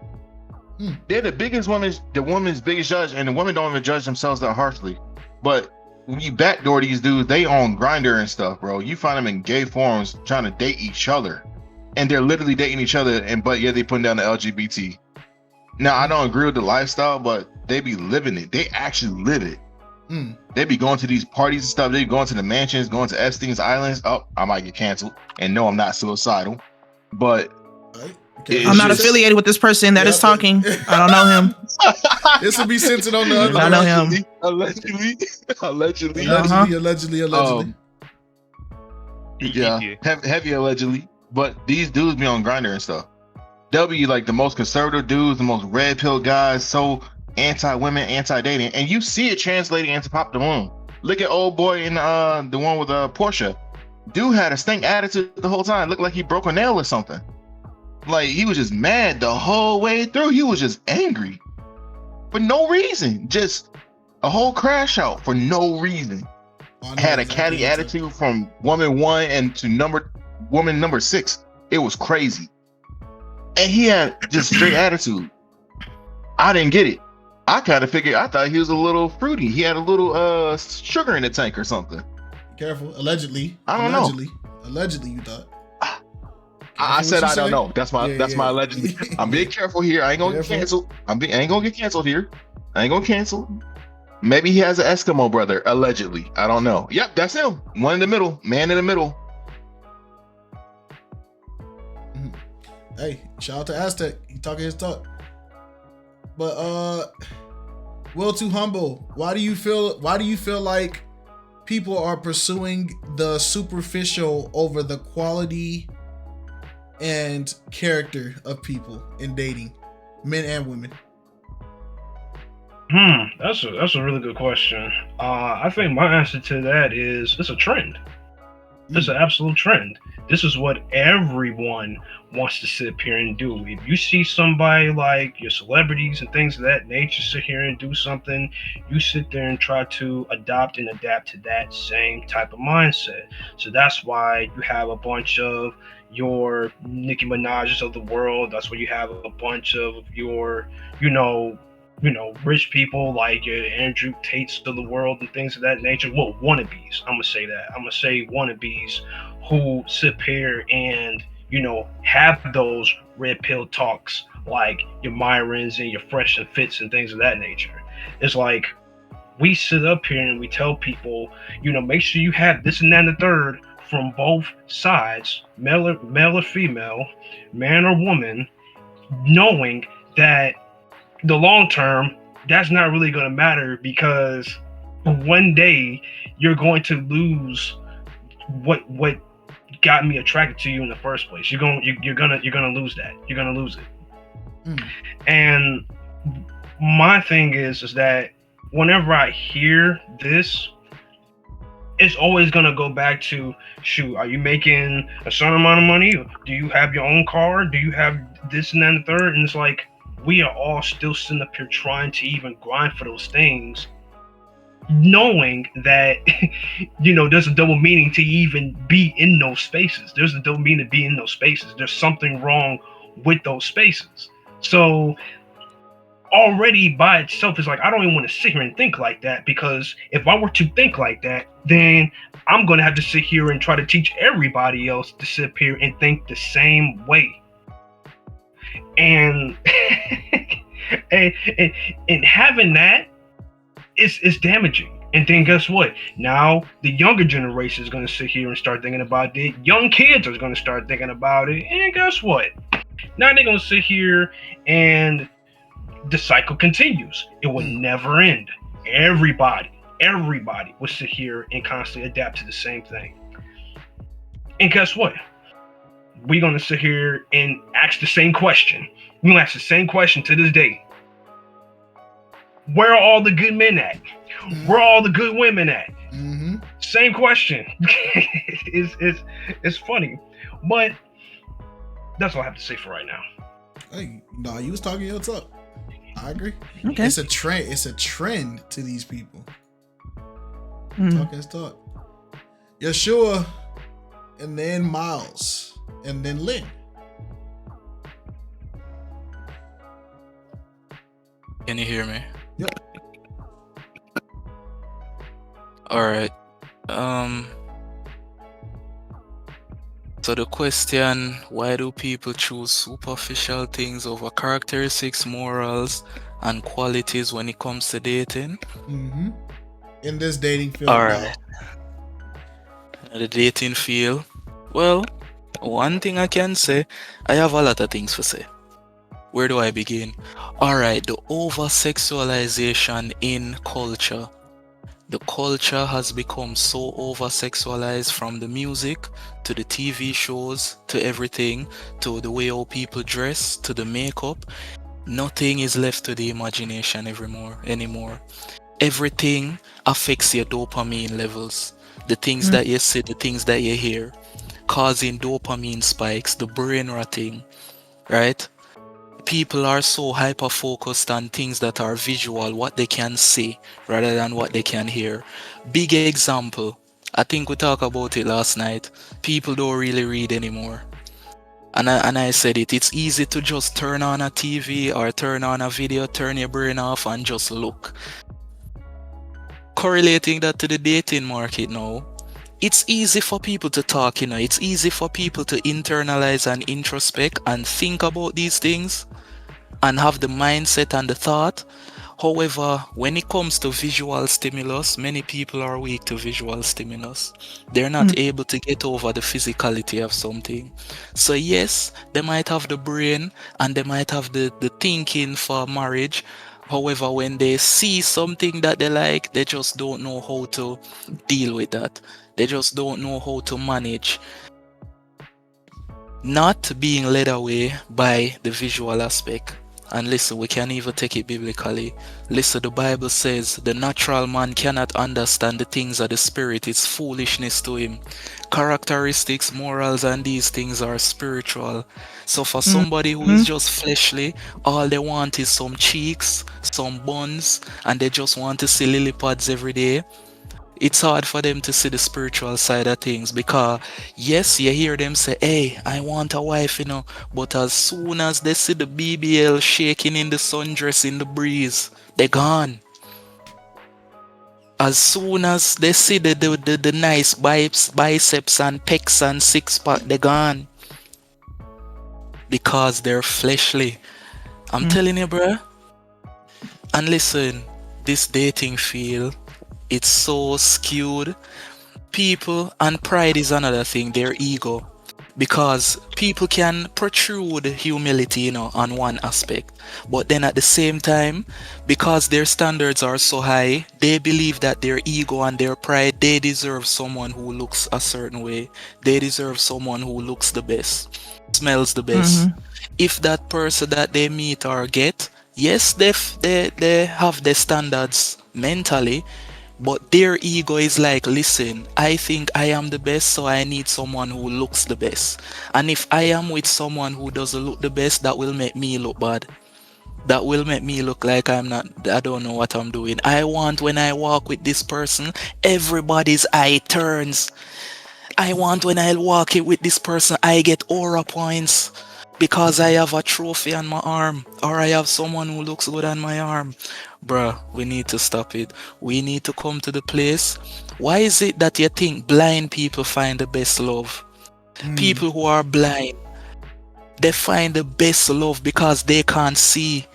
They're the woman's biggest judge, and the women don't even judge themselves that harshly. But when you backdoor these dudes, they on Grinder and stuff, bro. You find them in gay forums trying to date each other, and they're literally dating each other. But yeah, they putting down the LGBT. Now I don't agree with the lifestyle, but they be living it. They actually live it. They be going to these parties and stuff. They be going to the mansions, going to Epstein's islands. Oh, I might get canceled, and no, I'm not suicidal, but. I'm not affiliated with this person that is talking. I don't know him. This will be censored on the other. I know him. Allegedly. Yeah, heavy allegedly. But these dudes be on Grinder and stuff. They'll be like the most conservative dudes, the most red pill guys, so anti-women, anti-dating, and you see it translating into Pop the Moon. Look at old boy in the one with Portia. Dude had a stink attitude the whole time. Looked like he broke a nail or something. Like he was just mad the whole way through. He was just angry for no reason. Just a whole crash out for no reason. Had a catty attitude from woman 1 and to woman number 6. It was crazy. And he had just straight attitude. I didn't get it. I kind of figured, I thought he was a little fruity. He had a little sugar in the tank or something. Careful. Allegedly. I don't know. Allegedly, you thought. I said I don't know. That's my allegedly. I'm being careful here. I ain't gonna get canceled. I ain't gonna get canceled here. I ain't gonna cancel. Maybe he has an Eskimo brother, allegedly. I don't know. Yep, that's him. One in the middle. Man in the middle. Hey, shout out to Aztec. He talking his talk. But Will Too Humble, why do you feel like people are pursuing the superficial over the quality and character of people in dating, men and women? That's a really good question. I think my answer to that is it's a trend. It's an absolute trend. This is what everyone wants to sit here and do. If you see somebody like your celebrities and things of that nature sit here and do something, you sit there and try to adopt and adapt to that same type of mindset. So that's why you have a bunch of your Nicki Minaj's of the world. That's why you have a bunch of your, rich people like your Andrew Tates of the world and things of that nature. Well, wannabes. I'm gonna say that. I'm gonna say wannabes who sit here and have those red pill talks like your Myrons and your Fresh and Fits and things of that nature. It's like we sit up here and we tell people, make sure you have this and that and the third from both sides, male or female, man or woman, knowing that the long term, that's not really going to matter because one day you're going to lose what got me attracted to you in the first place. You're gonna lose that. You're gonna lose it. And my thing is that whenever I hear this, it's always gonna go back to, shoot, are you making a certain amount of money? Do you have your own car? Do you have this and that and the third? And it's like, we are all still sitting up here trying to even grind for those things, knowing that, there's a double meaning to even be in those spaces. There's a double meaning to be in those spaces. There's something wrong with those spaces. So already by itself is like, I don't even want to sit here and think like that, because if I were to think like that, then I'm going to have to sit here and try to teach everybody else to sit here and think the same way. And and having that is damaging. And then guess what? Now the younger generation is going to sit here and start thinking about it. Young kids are going to start thinking about it. And guess what? Now they're going to sit here and the cycle continues. It will never end. Everybody will sit here and constantly adapt to the same thing. And guess what? We're going to sit here and ask the same question. We're going to ask the same question to this day. Where are all the good men at? Where are all the good women at? Mm-hmm. Same question. It's funny. But that's all I have to say for right now. Hey, no, you was talking your talk. I agree. Okay. It's a trend. It's a trend to these people. Talk is talk. Yeshua, and then Miles, and then Lynn. Can you hear me? Yep. All right. So the question, why do people choose superficial things over characteristics, morals, and qualities when it comes to dating? Mm-hmm. In this dating field. All right. The dating field. Well, one thing I can say, I have a lot of things to say. Where do I begin? All right, the over-sexualization in culture. The culture has become so over-sexualized, from the music to the TV shows to everything, to the way how people dress to the makeup. Nothing is left to the imagination anymore. Everything affects your dopamine levels. The things that you see, the things that you hear, causing dopamine spikes, the brain rotting, right? People are so hyper focused on things that are visual, what they can see, rather than what they can hear. Big example, I think we talked about it last night. People don't really read anymore. And I said it's easy to just turn on a TV or turn on a video, turn your brain off and just look. Correlating that to the dating market now, it's easy for people to talk, it's easy for people to internalize and introspect and think about these things and have the mindset and the thought. However, when it comes to visual stimulus, many people are weak to visual stimulus. They're not able to get over the physicality of something. So yes, they might have the brain and they might have the thinking for marriage. However, when they see something that they like, they just don't know how to deal with that. They just don't know how to manage not being led away by the visual aspect. And listen, we can even take it biblically. Listen, the Bible says the natural man cannot understand the things of the spirit. It's foolishness to him. Characteristics, morals, and these things are spiritual. So for somebody who is just fleshly, all they want is some cheeks, some buns, and they just want to see lily pads every day. It's hard for them to see the spiritual side of things, because yes, you hear them say, hey, I want a wife, but as soon as they see the BBL shaking in the sundress in the breeze, they're gone. As soon as they see the nice biceps and pecs and six pack, they're gone. Because they're fleshly. I'm telling you, bruh. And listen, this dating field, it's so skewed. People, and pride is another thing, their ego. Because people can protrude humility, on one aspect. But then at the same time, because their standards are so high, they believe that their ego and their pride, they deserve someone who looks a certain way. They deserve someone who looks the best, smells the best. If that person that they meet or get, yes, they have their standards mentally, but their ego is like, listen, I think I am the best, so I need someone who looks the best. And if I am with someone who doesn't look the best, that will make me look bad. That will make me look like I don't know what I'm doing. I want, when I walk with this person, everybody's eye turns. I want, when I walk it with this person, I get aura points. because I have a trophy on my arm, or I have someone who looks good on my arm. Bruh, we need to stop it. We need to come to the place. Why is it that you think blind people find the best love? People who are blind, they find the best love because they can't see.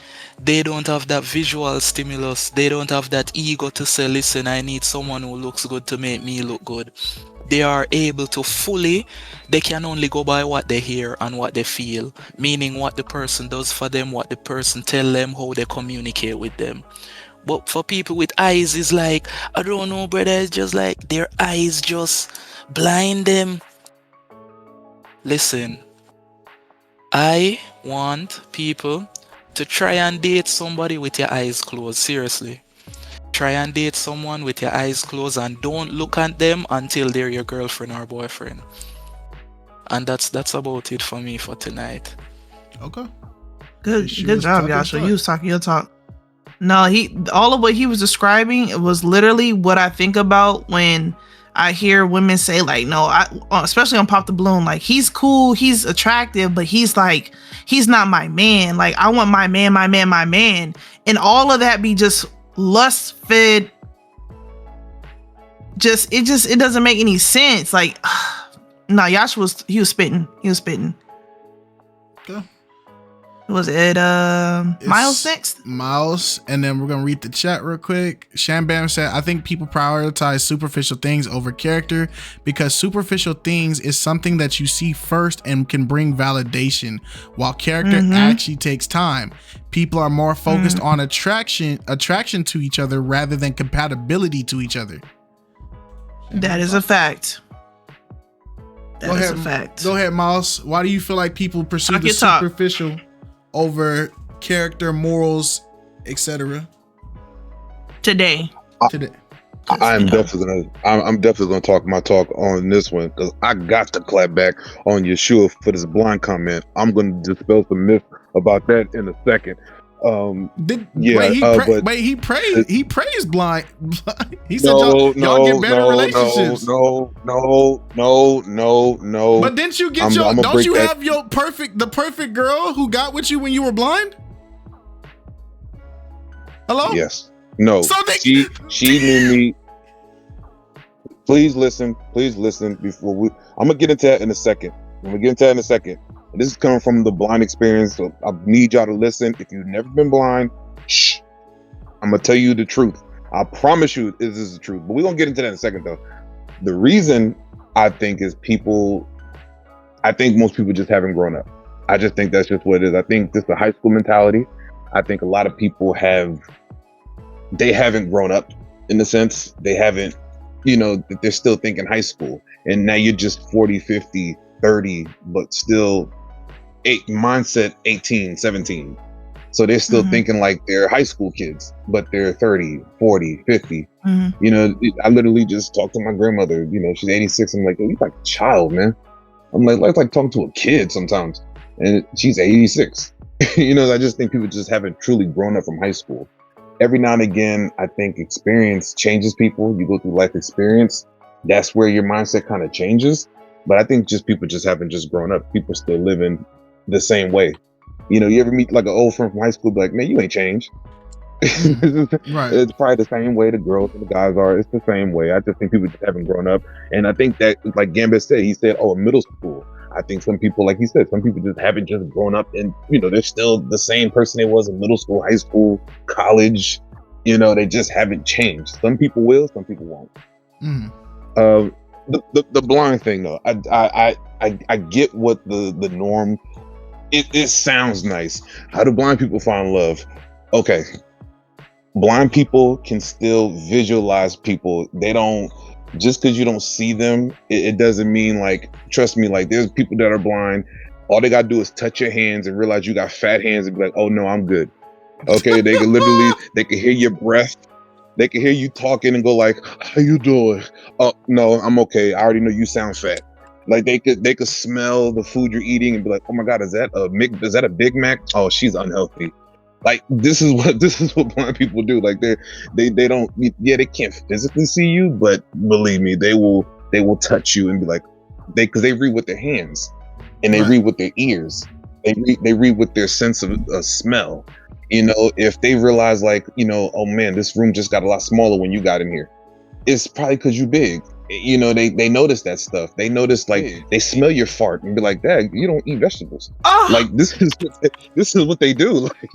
They don't have that visual stimulus. They don't have that ego to say, listen, I need someone who looks good to make me look good. They are able to fully, they can only go by what they hear and what they feel, meaning what the person does for them, what the person tell them, how they communicate with them. But for people with eyes, it's like, I don't know, brother, it's just like their eyes just blind them. Listen, I want people to try and date somebody with your eyes closed. Seriously. Try and date someone with your eyes closed and don't look at them until they're your girlfriend or boyfriend. And that's about it for me for tonight. Okay. Good job, Yasha. You was talking your talk. No, all of what he was describing was literally what I think about when I hear women say, like, no, especially on Pop the Balloon, like, he's cool, he's attractive, but he's like, he's not my man. Like, I want my man, my man, my man. And all of that be just lust fed. It doesn't make any sense. Like, no, Yasha was spitting. Okay. Was it Miles next? Miles, and then we're gonna read the chat real quick. Shambam said, I think people prioritize superficial things over character because superficial things is something that you see first and can bring validation, while character actually takes time. People are more focused on attraction to each other rather than compatibility to each other. That is a fact. Go ahead, Miles. Why do you feel like people pursue the superficial over character, morals, etc.? Today. I'm definitely gonna talk my talk on this one because I got to clap back on Yeshua for this blind comment. I'm gonna dispel some myths about that in a second. He praised blind. He said y'all get better relationships. No. But didn't you get don't you have the perfect girl who got with you when you were blind? Hello? Yes. No. So she knew me. Please listen before I'm gonna get into that in a second. This is coming from the blind experience, so I need y'all to listen. If you've never been blind, shh. I'm gonna tell you the truth. I promise you this is the truth. But we're gonna get into that in a second though. The reason I think is I think most people just haven't grown up. I just think that's just what it is. I think this is a high school mentality. I think a lot of people haven't grown up in the sense they haven't, they're still thinking high school. And now you're just 40, 50, 30, but still mindset 18, 17. So they're still thinking like they're high school kids, but they're 30, 40, 50. I literally just talked to my grandmother, she's 86. I'm like, you're like a child, man. I'm like, it's like talking to a kid sometimes. And she's 86. I just think people just haven't truly grown up from high school. Every now and again, I think experience changes people. You go through life experience. That's where your mindset kind of changes. But I think people just haven't grown up. People still living the same way. You ever meet like an old friend from high school, be like, man, you ain't changed. Right. It's probably the same way the girls and the guys are. It's the same way. I just think people just haven't grown up. And I think that, like Gambit said, he said, middle school. I think some people, like he said, some people just haven't grown up and, they're still the same person they was in middle school, high school, college. They just haven't changed. Some people will, some people won't. The blind thing though, I get what the norm. It sounds nice. How do blind people find love? Okay, blind people can still visualize people. They don't, just because you don't see them, it doesn't mean, like, trust me, like, there's people that are blind. All they gotta do is touch your hands and realize you got fat hands and be like, oh no, I'm good. Okay, they can hear your breath. They can hear you talking and go like, how you doing? Oh no, I'm okay. I already know you sound fat. Like they could smell the food you're eating and be like, oh my God, is that a Big Mac? Oh, she's unhealthy. Like this is what blind people do. Like they don't, they can't physically see you, but believe me, they will touch you and be like, because they read with their hands and they read with their ears. They read with their sense of smell. You know, if they realize like, you know, oh man, this room just got a lot smaller when you got in here, it's probably because you big. You know, they notice that stuff. They notice like they smell your fart and be like, "Dad, you don't eat vegetables." Like this is what they do. Like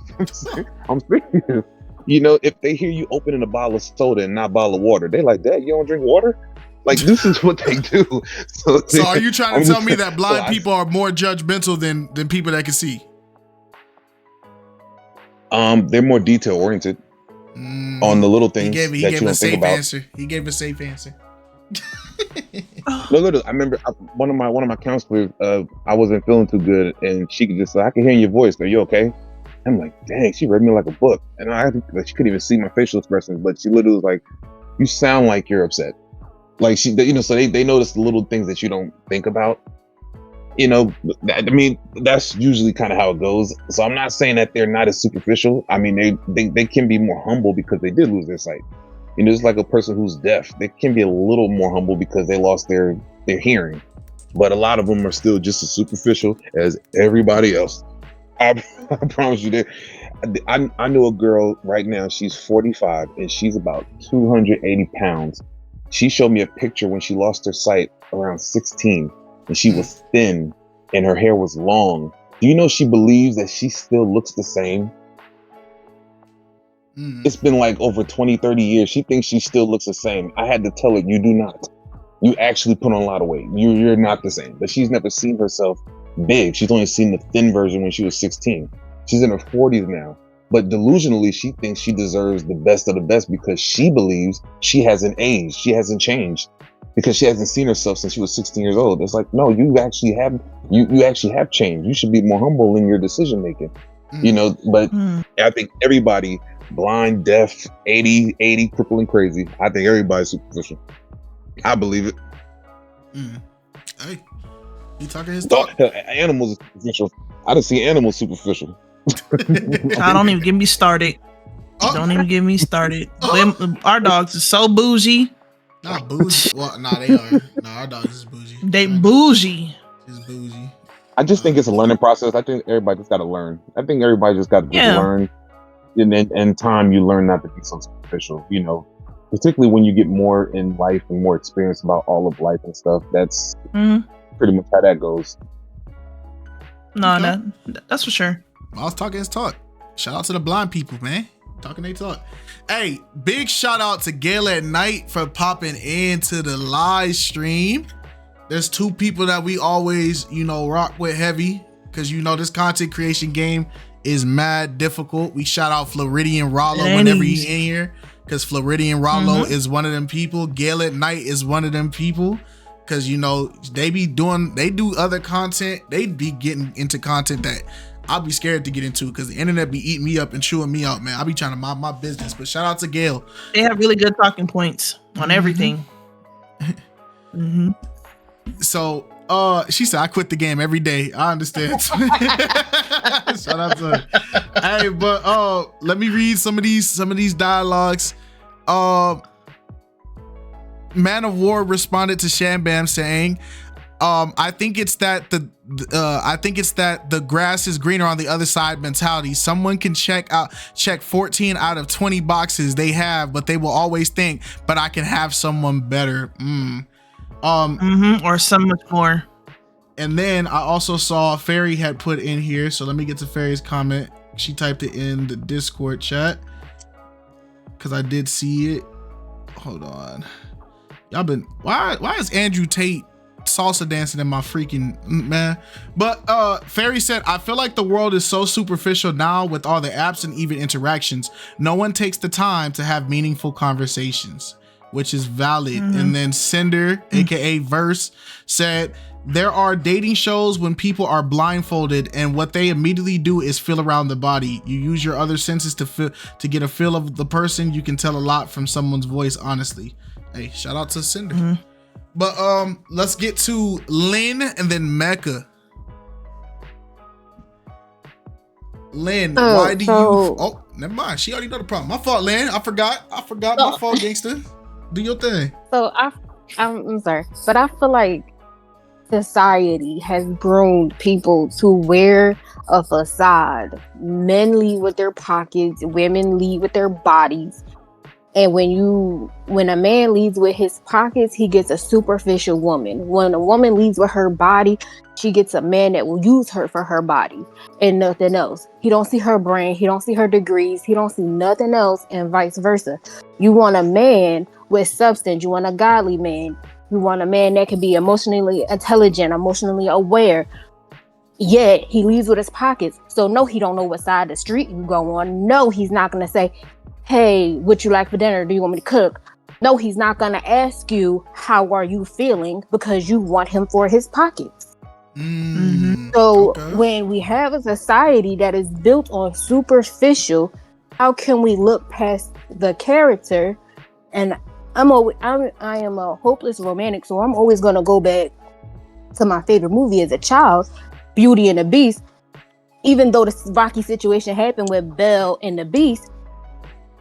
I'm serious. You know, if they hear you opening a bottle of soda and not a bottle of water, they're like, "Dad, you don't drink water?" Like this is what they do. So are you trying to tell me that blind people are more judgmental than people that can see? They're more detail oriented on the little things that you don't think about. He gave a safe answer. No, literally, I remember one of my counselors. I wasn't feeling too good, and she could just like, "I can hear in your voice. Are you okay?" I'm like, "Dang!" She read me like a book, and she couldn't even see my facial expressions, but she literally was like, "You sound like you're upset." Like she, you know, so they notice the little things that you don't think about. You know, I mean, that's usually kind of how it goes. So I'm not saying that they're not as superficial. I mean, they can be more humble because they did lose their sight. You know, it's like a person who's deaf. They can be a little more humble because they lost their hearing. But a lot of them are still just as superficial as everybody else. I promise you that. I know a girl right now, she's 45 and she's about 280 pounds. She showed me a picture when she lost her sight around 16 and she was thin and her hair was long. Do you know she believes that she still looks the same? It's been like over 20, 30 years. She thinks she still looks the same. I had to tell her, you do not. You actually put on a lot of weight. You're not the same. But she's never seen herself big. She's only seen the thin version when she was 16. She's in her 40s now. But delusionally, she thinks she deserves the best of the best because she believes she hasn't aged. She hasn't changed because she hasn't seen herself since she was 16 years old. It's like, no, you actually have changed. You should be more humble in your decision making. You know, but I think everybody, blind, deaf, 80, crippling crazy, I think everybody's superficial. I believe it. Hey, he talking his talk. Animals are superficial. I done see animals superficial. Don't even get me started. Don't even get me started. Our dogs are so bougie. Not bougie. Well, they are. Our dogs is bougie. They bougie. Just bougie. I just think it's a learning process. I think everybody just got to learn. I think everybody just got to learn. And then in time, you learn not to be so superficial, you know, particularly when you get more in life and more experience about all of life and stuff. That's pretty much how that goes. No, that's for sure. I was talking his talk. Shout out to the blind people, man. Talking they talk. Hey, big shout out to Gail at Night for popping into the live stream. There's two people that we always, you know, rock with heavy because, you know, this content creation game is mad difficult. We shout out Floridian Rollo whenever he's in here because Floridian Rollo is one of them people. Gail at Night is one of them people because, you know, they do other content. They be getting into content that I'll be scared to get into because the internet be eating me up and chewing me out, man. I'll be trying to mind my business, but shout out to Gail. They have really good talking points on everything. So she said I quit the game every day. I understand. Shout out to her. Hey, but let me read some of these dialogues. Man of War responded to Shambam saying, I think it's that the grass is greener on the other side mentality. Someone can check 14 out of 20 boxes they have, but they will always think, but I can have someone better. Or so much more. And then I also saw Fairy had put in here, so let me get to Fairy's comment. She typed it in the Discord chat because I did see it. Hold on, y'all been why is Andrew Tate salsa dancing in my freaking man? But Fairy said, I feel like the world is so superficial now with all the apps and even interactions. No one takes the time to have meaningful conversations, which is valid. And then Cinder, aka Verse, said there are dating shows when people are blindfolded and what they immediately do is feel around the body. You use your other senses to get a feel of the person. You can tell a lot from someone's voice, honestly. Hey, shout out to Cinder. But let's get to Lynn and then Mecca. Lynn, why do you? Oh, never mind. She already know the problem. My fault, Lynn. I forgot. My fault, gangster. Do your thing. So I'm sorry, but I feel like society has groomed people to wear a facade. Men lead with their pockets, women lead with their bodies. And when a man leads with his pockets, he gets a superficial woman. When a woman leads with her body, she gets a man that will use her for her body and nothing else. He don't see her brain, he don't see her degrees, he don't see nothing else, and vice versa. You want a man with substance, you want a godly man. You want a man that can be emotionally intelligent, emotionally aware. Yet he leads with his pockets. So no, he don't know what side of the street you go on. No, he's not gonna say, hey, what you like for dinner? Do you want me to cook? No, he's not gonna ask you how are you feeling, because you want him for his pockets. So when we have a society that is built on superficial, how can we look past the character? And I am a hopeless romantic, so I'm always gonna go back to my favorite movie as a child, Beauty and the Beast. Even though the rocky situation happened with Belle and the Beast,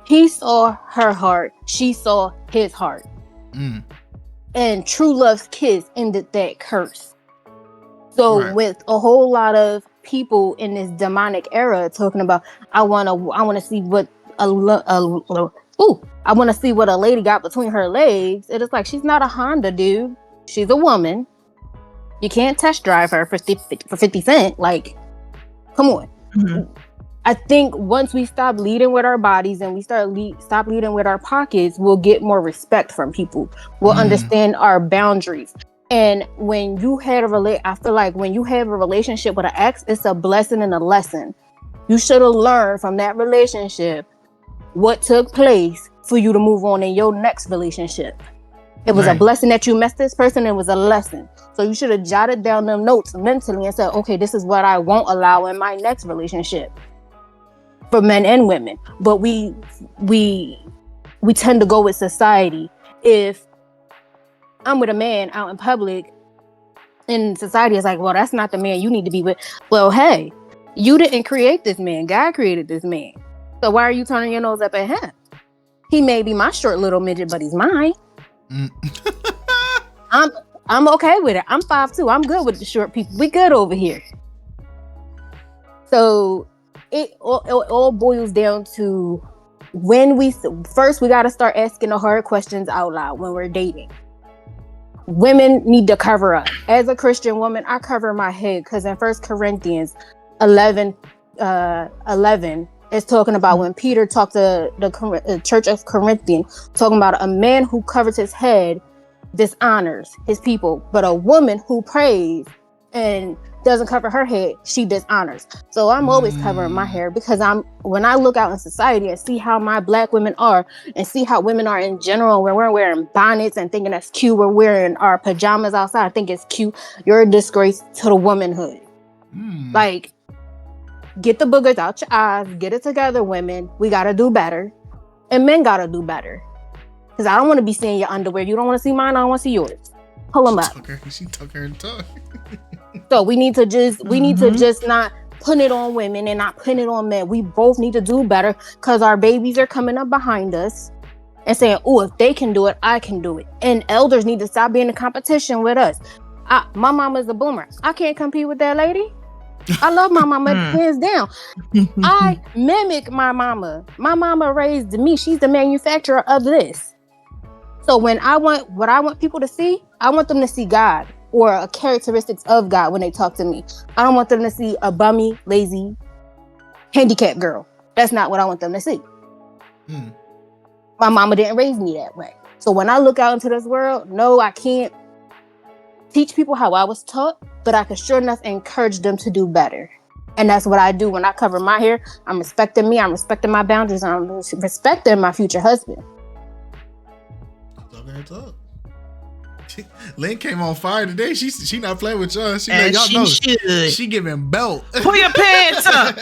he saw her heart, she saw his heart. And true love's kiss ended that curse. So with a whole lot of people in this demonic era talking about, I wanna see what I want to see what a lady got between her legs. It is like, she's not a Honda, dude. She's a woman. You can't test drive her for 50 cents. Like, come on. I think once we stop leading with our bodies and we stop leading with our pockets, we'll get more respect from people. We'll understand our boundaries. And when you had I feel like when you have a relationship with an ex, it's a blessing and a lesson. You should have learned from that relationship what took place for you to move on in your next relationship. It was a blessing that you met this person. It was a lesson. So you should have jotted down them notes mentally and said, okay, this is what I won't allow in my next relationship, for men and women. But we tend to go with society. If I'm with a man out in public and society is like, well, that's not the man you need to be with. Well, hey, you didn't create this man. God created this man. So why are you turning your nose up at him? He may be my short little midget, but he's mine. I'm okay with it. I'm 5'2". I'm good with the short people. We good over here. So it all boils down to when we got to start asking the hard questions out loud when we're dating. Women need to cover up. As a Christian woman, I cover my head because in 1 Corinthians 11, it's talking about when Peter talked to the church of Corinthians, talking about a man who covers his head dishonors his people, but a woman who prays and doesn't cover her head, she dishonors. So I'm always covering my hair because when I look out in society and see how my Black women are and see how women are in general, where we're wearing bonnets and thinking that's cute, we're wearing our pajamas outside, I think it's cute. You're a disgrace to the womanhood. Like, get the boogers out your eyes, get it together, women. We gotta do better. And men gotta do better. Because I don't want to be seeing your underwear. You don't want to see mine, I don't want to see yours. Pull them up. She took her and talk. So we need to just not put it on women and not put it on men. We both need to do better because our babies are coming up behind us and saying, oh, if they can do it, I can do it. And elders need to stop being in competition with us. My mama's a boomer. I can't compete with that lady. I love my mama, hands down. I mimic my mama. My mama raised me. She's the manufacturer of this. So what I want people to see, I want them to see God or a characteristics of God when they talk to me. I don't want them to see a bummy, lazy, handicapped girl. That's not what I want them to see. My mama didn't raise me that way. So when I look out into this world, no, I can't teach people how I was taught, but I can sure enough encourage them to do better. And that's what I do when I cover my hair. I'm respecting me, I'm respecting my boundaries, and I'm respecting my future husband. Lynn came on fire today. She not playing with y'all. She let y'all know. She giving belt. Pull your pants up.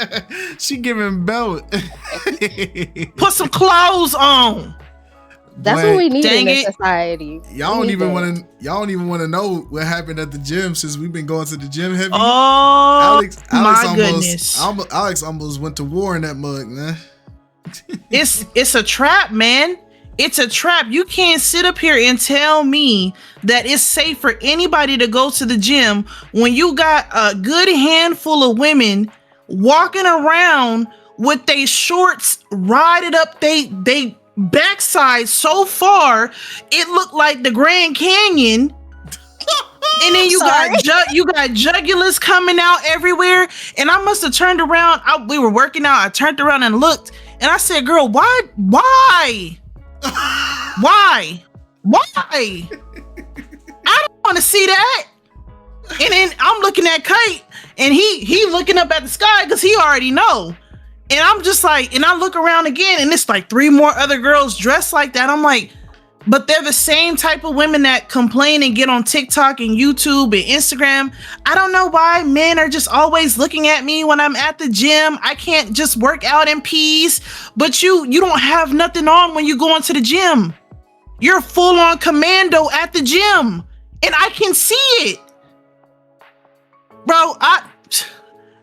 She giving belt. Put some clothes on. That's what we need in this society. Y'all don't even want to know what happened at the gym since we've been going to the gym heavy. Oh, goodness. Alex almost went to war in that mug, man. It's a trap, man. It's a trap. You can't sit up here and tell me that it's safe for anybody to go to the gym when you got a good handful of women walking around with they shorts riding up they backside so far it looked like the Grand Canyon. And then you got jugulars coming out everywhere. And I must have turned around. We were working out. I turned around and looked, and I said, "Girl, why? Why? I don't want to see that." And then I'm looking at Kite, and he looking up at the sky because he already know. And I'm just like, and I look around again, and it's like 3 more other girls dressed like that. I'm like, but they're the same type of women that complain and get on TikTok and YouTube and Instagram. I don't know why men are just always looking at me when I'm at the gym. I can't just work out in peace. But you don't have nothing on when you go into the gym. You're full on commando at the gym, and I can see it, bro.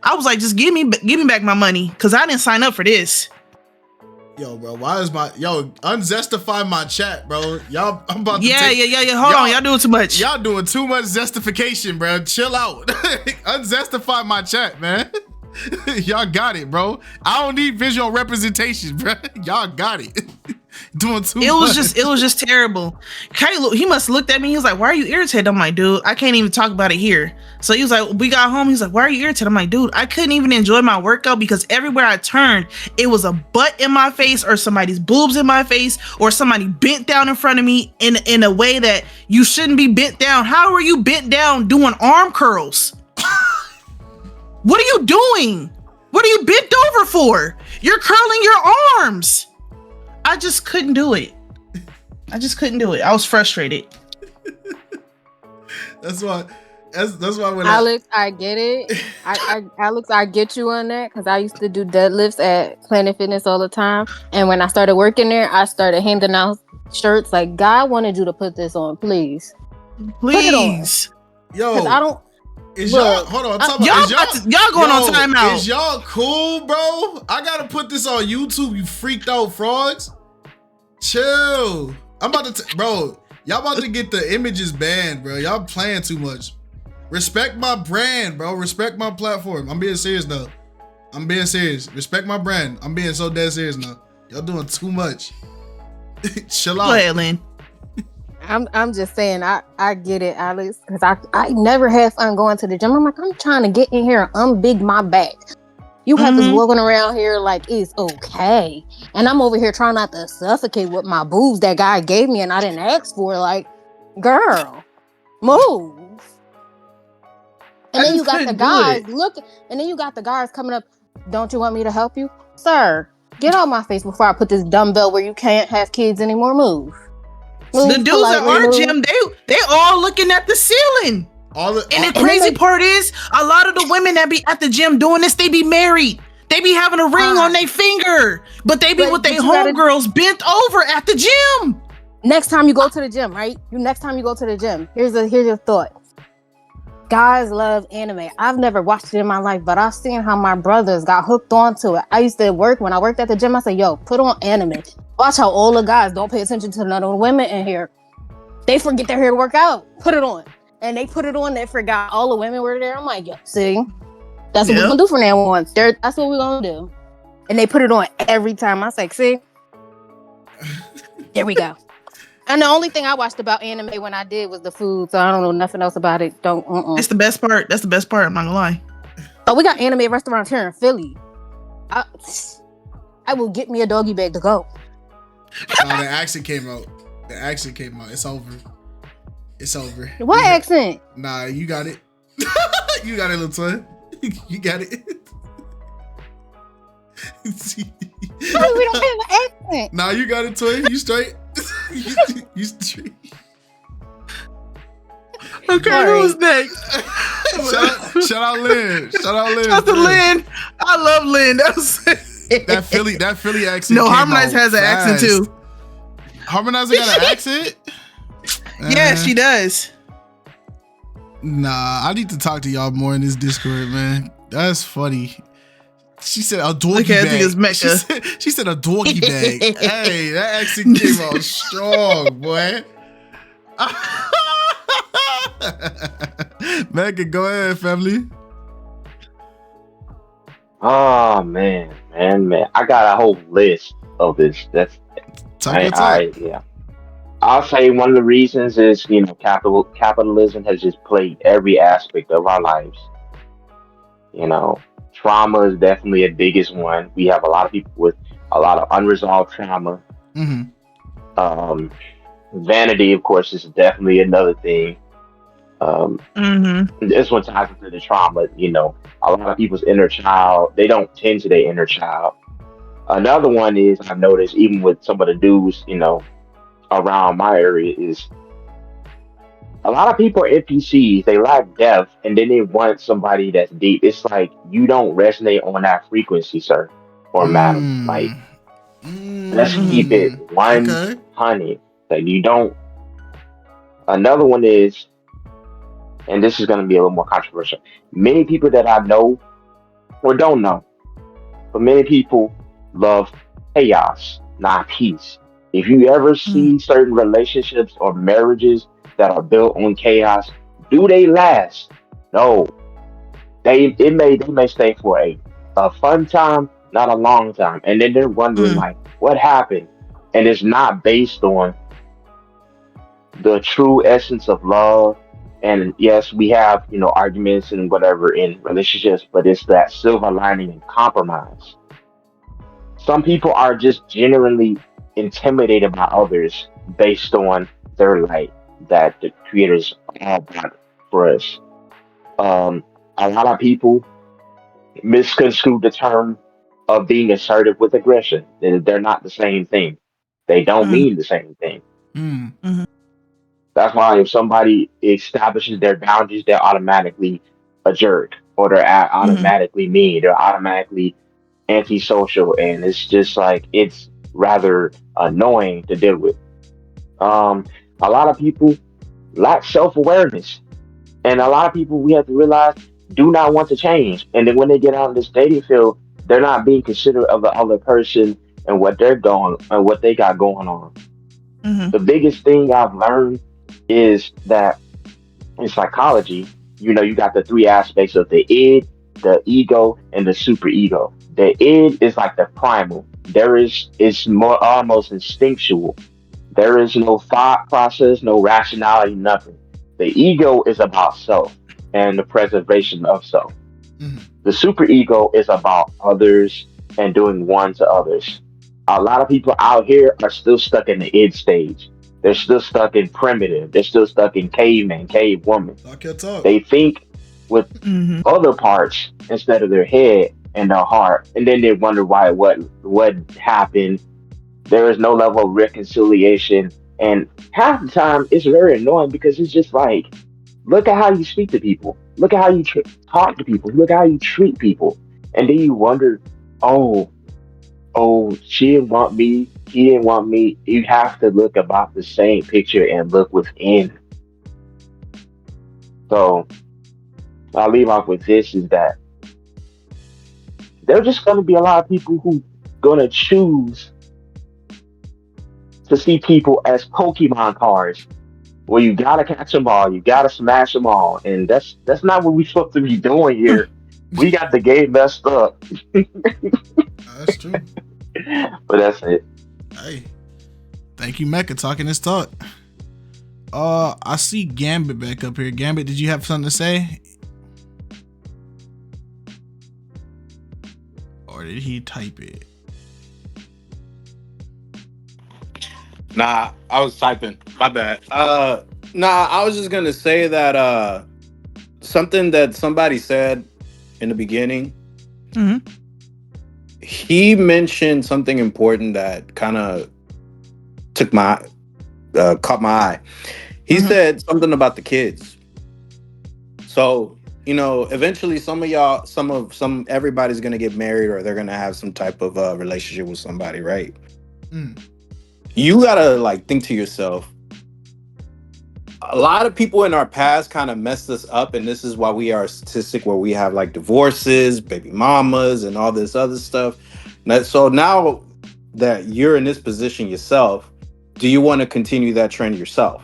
I was like, just give me back my money because I didn't sign up for this. Yo, bro, unzestify my chat, bro. Y'all, I'm about to Yeah. Hold on, y'all doing too much. Y'all doing too much zestification, bro. Chill out. Unzestify my chat, man. Y'all got it, bro. I don't need visual representation, bro. Y'all got it. Doing too much. It was just terrible. Kite, he must have looked at me. He was like, "Why are you irritated?" I'm like, "Dude, I can't even talk about it here." So he was like, we got home. He's like, "Why are you irritated?" I'm like, "Dude, I couldn't even enjoy my workout because everywhere I turned, it was a butt in my face or somebody's boobs in my face or somebody bent down in front of me in a way that you shouldn't be bent down. How are you bent down doing arm curls? What are you doing? What are you bent over for? You're curling your arms." I just couldn't do it. I was frustrated. That's why when Alex, I get it. Alex, I get you on that because I used to do deadlifts at Planet Fitness all the time. And when I started working there, I started handing out shirts like, "God wanted you to put this on, please. Put it on." Yo, I don't. Hold on, I'm talking about, y'all going on timeout. Is y'all cool, bro? I gotta put this on YouTube, you freaked out frogs. Chill. I'm about to bro, y'all about to get the images banned, bro. Y'all playing too much. Respect my brand, bro. Respect my platform. I'm being serious though. I'm being serious. Respect my brand. I'm being so dead serious now. Y'all doing too much. Chill out. Go ahead, Lynn. I'm just saying, I get it, Alex, because I never have fun going to the gym. I'm like, I'm trying to get in here and unbig my back. You have us walking around here like it's okay. And I'm over here trying not to suffocate with my boobs that guy gave me and I didn't ask for. Like, girl, move. And then you got the guys and then you got the guys coming up, "Don't you want me to help you?" Sir, get out my face before I put this dumbbell where you can't have kids anymore. Move. The dudes at our gym, they all looking at the ceiling. And the crazy part is, a lot of the women that be at the gym doing this, they be married. They be having a ring on their finger, but they be with their homegirls bent over at the gym. Next time you go to the gym, right? Next time you go to the gym, here's your thought. Guys love anime. I've never watched it in my life, but I've seen how my brothers got hooked onto it. I used to when I worked at the gym, I said, "Yo, put on anime. Watch how all the guys don't pay attention to none of the women in here. They forget they're here to work out. Put it on." And they put it on. They forgot all the women were there. I'm like, "Yo, see, that's what we're gonna do from now on. That's what we're gonna do." And they put it on every time. I was like, "See, there we go." And the only thing I watched about anime when I did was the food, so I don't know nothing else about it. It's the best part. That's the best part. I'm not gonna lie. Oh, we got anime restaurants here in Philly. I will get me a doggy bag to go. The accent came out. It's over. What accent? Nah, you got it. You got it, little son. You got it. We don't have an accent. Nah, you got it, Toy. You straight. You straight. Okay, who's next? Shout out Lynn. Shout out to Lynn. I love Lynn. That Philly accent. No, Harmonize has an accent too. Harmonizer got an accent? Yeah, she does. Nah, I need to talk to y'all more in this Discord, man. That's funny. She said a doggy Okay, I bag. think it's Mecca. She said a doggy bag. Hey, that accent came out strong, boy. Mecca, go ahead, family. Oh man. I got a whole list of this. Talk your talk. Yeah. I'll say one of the reasons is, capitalism has just played every aspect of our lives. You know, trauma is definitely a biggest one. We have a lot of people with a lot of unresolved trauma. Mm-hmm. Um, Vanity, of course, is definitely another thing. This one ties into the trauma. A lot of people's inner child, they don't tend to their inner child. Another one is I've noticed even with some of the dudes, around my area is a lot of people are NPCs. They lack depth, and then they want somebody that's deep. It's like you don't resonate on that frequency, sir or madam. Like, let's keep it Okay. 100. Like, you don't. Another one is, and this is going to be a little more controversial. Many people that I know or don't know, but many people love chaos, not peace. If you ever see certain relationships or marriages that are built on chaos, do they last? No. They may stay for a fun time, not a long time. And then they're wondering like, what happened? And it's not based on the true essence of love. And yes, we have, arguments and whatever in relationships, but it's that silver lining and compromise. Some people are just genuinely intimidated by others based on their light that the creators have brought for us. Um, a lot of people misconstrue the term of being assertive with aggression. They're not the same thing. They don't mean the same thing. That's why if somebody establishes their boundaries, they're automatically a jerk or they're automatically mean. They're automatically antisocial, and it's just like it's rather annoying to deal with. A lot of people lack self awareness, and a lot of people we have to realize do not want to change. And then when they get out in this dating field, they're not being considerate of the other person and what they're going and what they got going on. The biggest thing I've learned is that in psychology, you got the three aspects of the id, the ego, and the superego. The id is like the primal. It's more almost instinctual. There is no thought process, no rationality, nothing. The ego is about self and the preservation of self. The superego is about others and doing one to others. A lot of people out here are still stuck in the id stage. They're still stuck in primitive. They're still stuck in caveman, cave woman. Talk your talk. They think with other parts instead of their head and their heart, and then they wonder why what happened. There is no level of reconciliation, and half the time it's very annoying because it's just like, look at how you speak to people, look at how you talk to people, look at how you treat people, and then you wonder, oh, she didn't want me, he didn't want me. You have to look about the same picture and look within. So I'll leave off with this is that there's just going to be a lot of people who going to choose to see people as Pokemon cards, where you gotta catch them all, you gotta smash them all, and that's not what we're supposed to be doing here. We got the game messed up. That's true. But that's it. Hey, thank you, Mecca, talking this talk. I see Gambit back up here. Gambit, did you have something to say? Or did he type it? Nah, I was typing. My bad. Nah, I was just gonna say that something that somebody said in the beginning. He mentioned something important that kind of caught my eye. He said something about the kids. So, eventually everybody's gonna get married or they're gonna have some type of relationship with somebody, right? You gotta think to yourself, a lot of people in our past kind of messed us up, and this is why we are a statistic where we have like divorces, baby mamas, and all this other stuff. So now that you're in this position yourself, do you want to continue that trend yourself?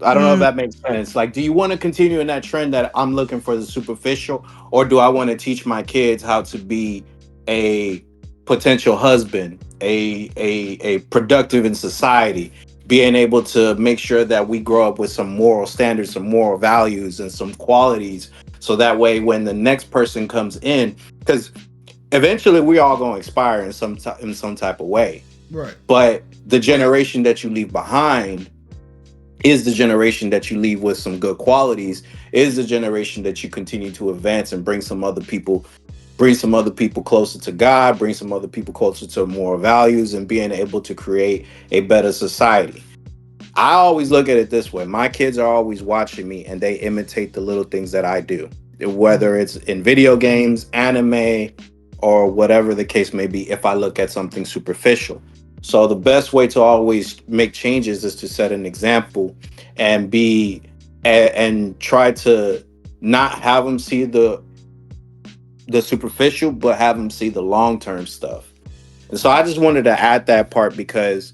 I don't know if that makes sense. Like, do you want to continue in that trend that I'm looking for the superficial, or do I want to teach my kids how to be a potential husband, a productive in society, being able to make sure that we grow up with some moral standards, some moral values, and some qualities, so that way when the next person comes in, because eventually we all going to expire in some type of way. Right. But the generation that you leave behind is the generation that you leave with some good qualities, is the generation that you continue to advance and bring some other people closer to God, bring some other people closer to moral values, and being able to create a better society. I always look at it this way. My kids are always watching me and they imitate the little things that I do, whether it's in video games, anime, or whatever the case may be, if I look at something superficial. So the best way to always make changes is to set an example and and try to not have them see the superficial, but have them see the long-term stuff. And so I just wanted to add that part because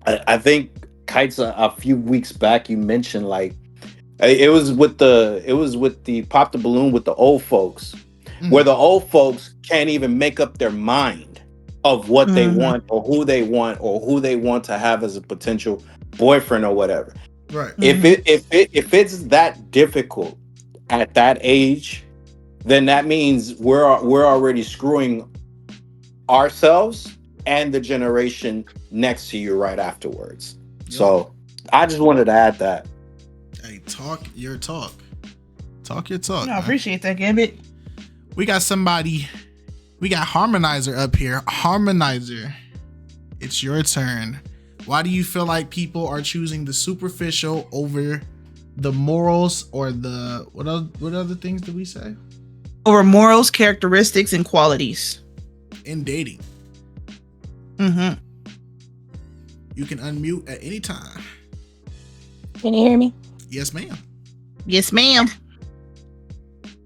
I think Kites a few weeks back you mentioned like it was with the pop the balloon with the old folks, where the old folks can't even make up their mind of what they want or who they want to have as a potential boyfriend or whatever. Right. If it's that difficult at that age, then that means we're already screwing ourselves and the generation next to you right afterwards. Yep. So I just wanted to add that. Hey, talk your talk. Talk your talk. I appreciate that, Gambit. We got Harmonizer up here. Harmonizer, it's your turn. Why do you feel like people are choosing the superficial over the morals or the what other things did we say? Over morals, characteristics, and qualities in dating. Mm-hmm. You can unmute at any time. Can you hear me? Yes, ma'am. Yes, ma'am.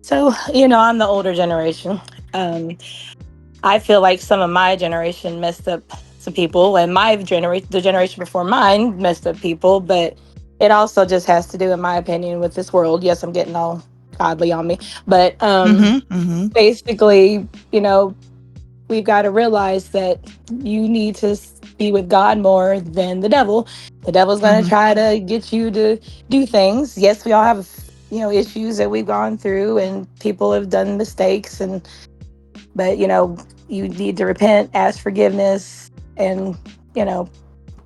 So, I'm the older generation. I feel like some of my generation messed up some people, and the generation before mine messed up people, but it also just has to do, in my opinion, with this world. Yes, I'm getting all godly on me, but basically, we've got to realize that you need to be with God more than the devil. The devil's going to try to get you to do things. Yes, we all have, issues that we've gone through, and people have done mistakes, but you need to repent, ask forgiveness, and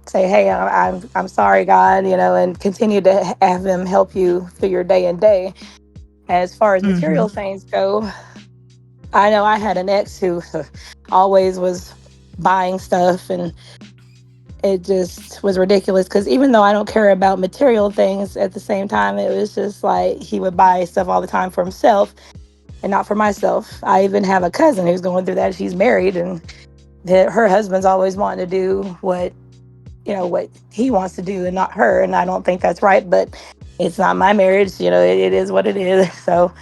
say, hey, I'm sorry, God, and continue to have him help you through your day and day. As far as material things go, I know I had an ex who always was buying stuff, and it just was ridiculous because even though I don't care about material things, at the same time, it was just like he would buy stuff all the time for himself and not for myself. I even have a cousin who's going through that. She's married, and her husband's always wanting to do what he wants to do and not her. And I don't think that's right, but it's not my marriage. It is what it is. So,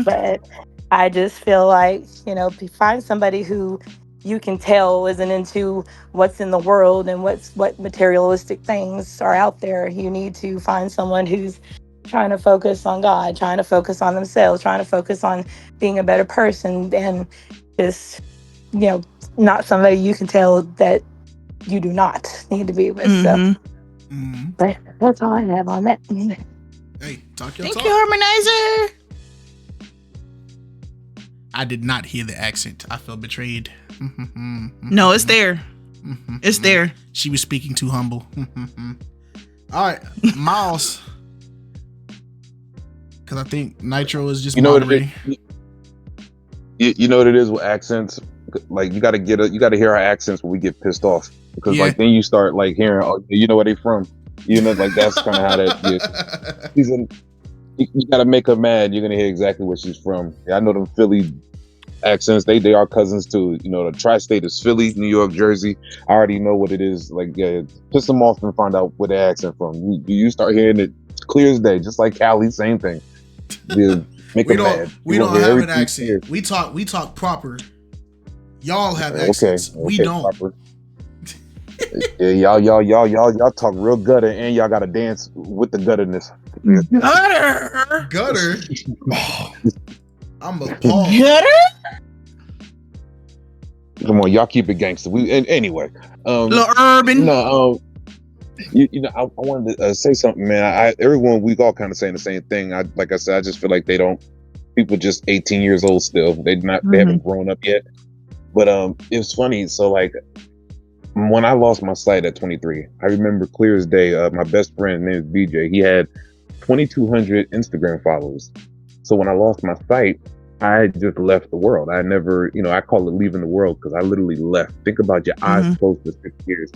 but I just feel like, find somebody who you can tell isn't into what's in the world and what materialistic things are out there. You need to find someone who's trying to focus on God, trying to focus on themselves, trying to focus on being a better person, and just, not somebody you can tell that you do not need to be with. So, but that's all I have on that. Hey, talk your talk. Thank you, Harmonizer. I did not hear the accent. I felt betrayed. No, it's there. It's there. She was speaking too humble. All right, Miles. Because I think Nitro is just moderating. You know what it is with accents. Like you got to hear our accents when we get pissed off, because like then you start like hearing, oh, you know where they from. Like that's kind of how that. You got to make her mad. You're gonna hear exactly where she's from. Yeah, I know them Philly accents. They are cousins too. You know, the tri-state is Philly, New York, Jersey. I already know what it is. Like, yeah, piss them off and find out where their accent from. You start hearing it clear as day, just like Cali, same thing. Make them mad. We don't have an accent. We talk proper. Y'all have accents. We don't. Proper. Yeah, y'all talk real gutter, and y'all gotta dance with the gutterness. Gutter. I'm appalled. Gutter. Come on, y'all keep it gangster. Anyway. Little urban. No, you know, I wanted to say something, man. Everyone, we all kind of saying the same thing. Like I said, I just feel like people just 18 years old still. They haven't grown up yet. But it was funny. So like, when I lost my sight at 23, I remember clear as day. My best friend named BJ. He had 2,200 Instagram followers. So when I lost my sight, I just left the world. I never, I call it leaving the world because I literally left. Think about your eyes closed for 6 years.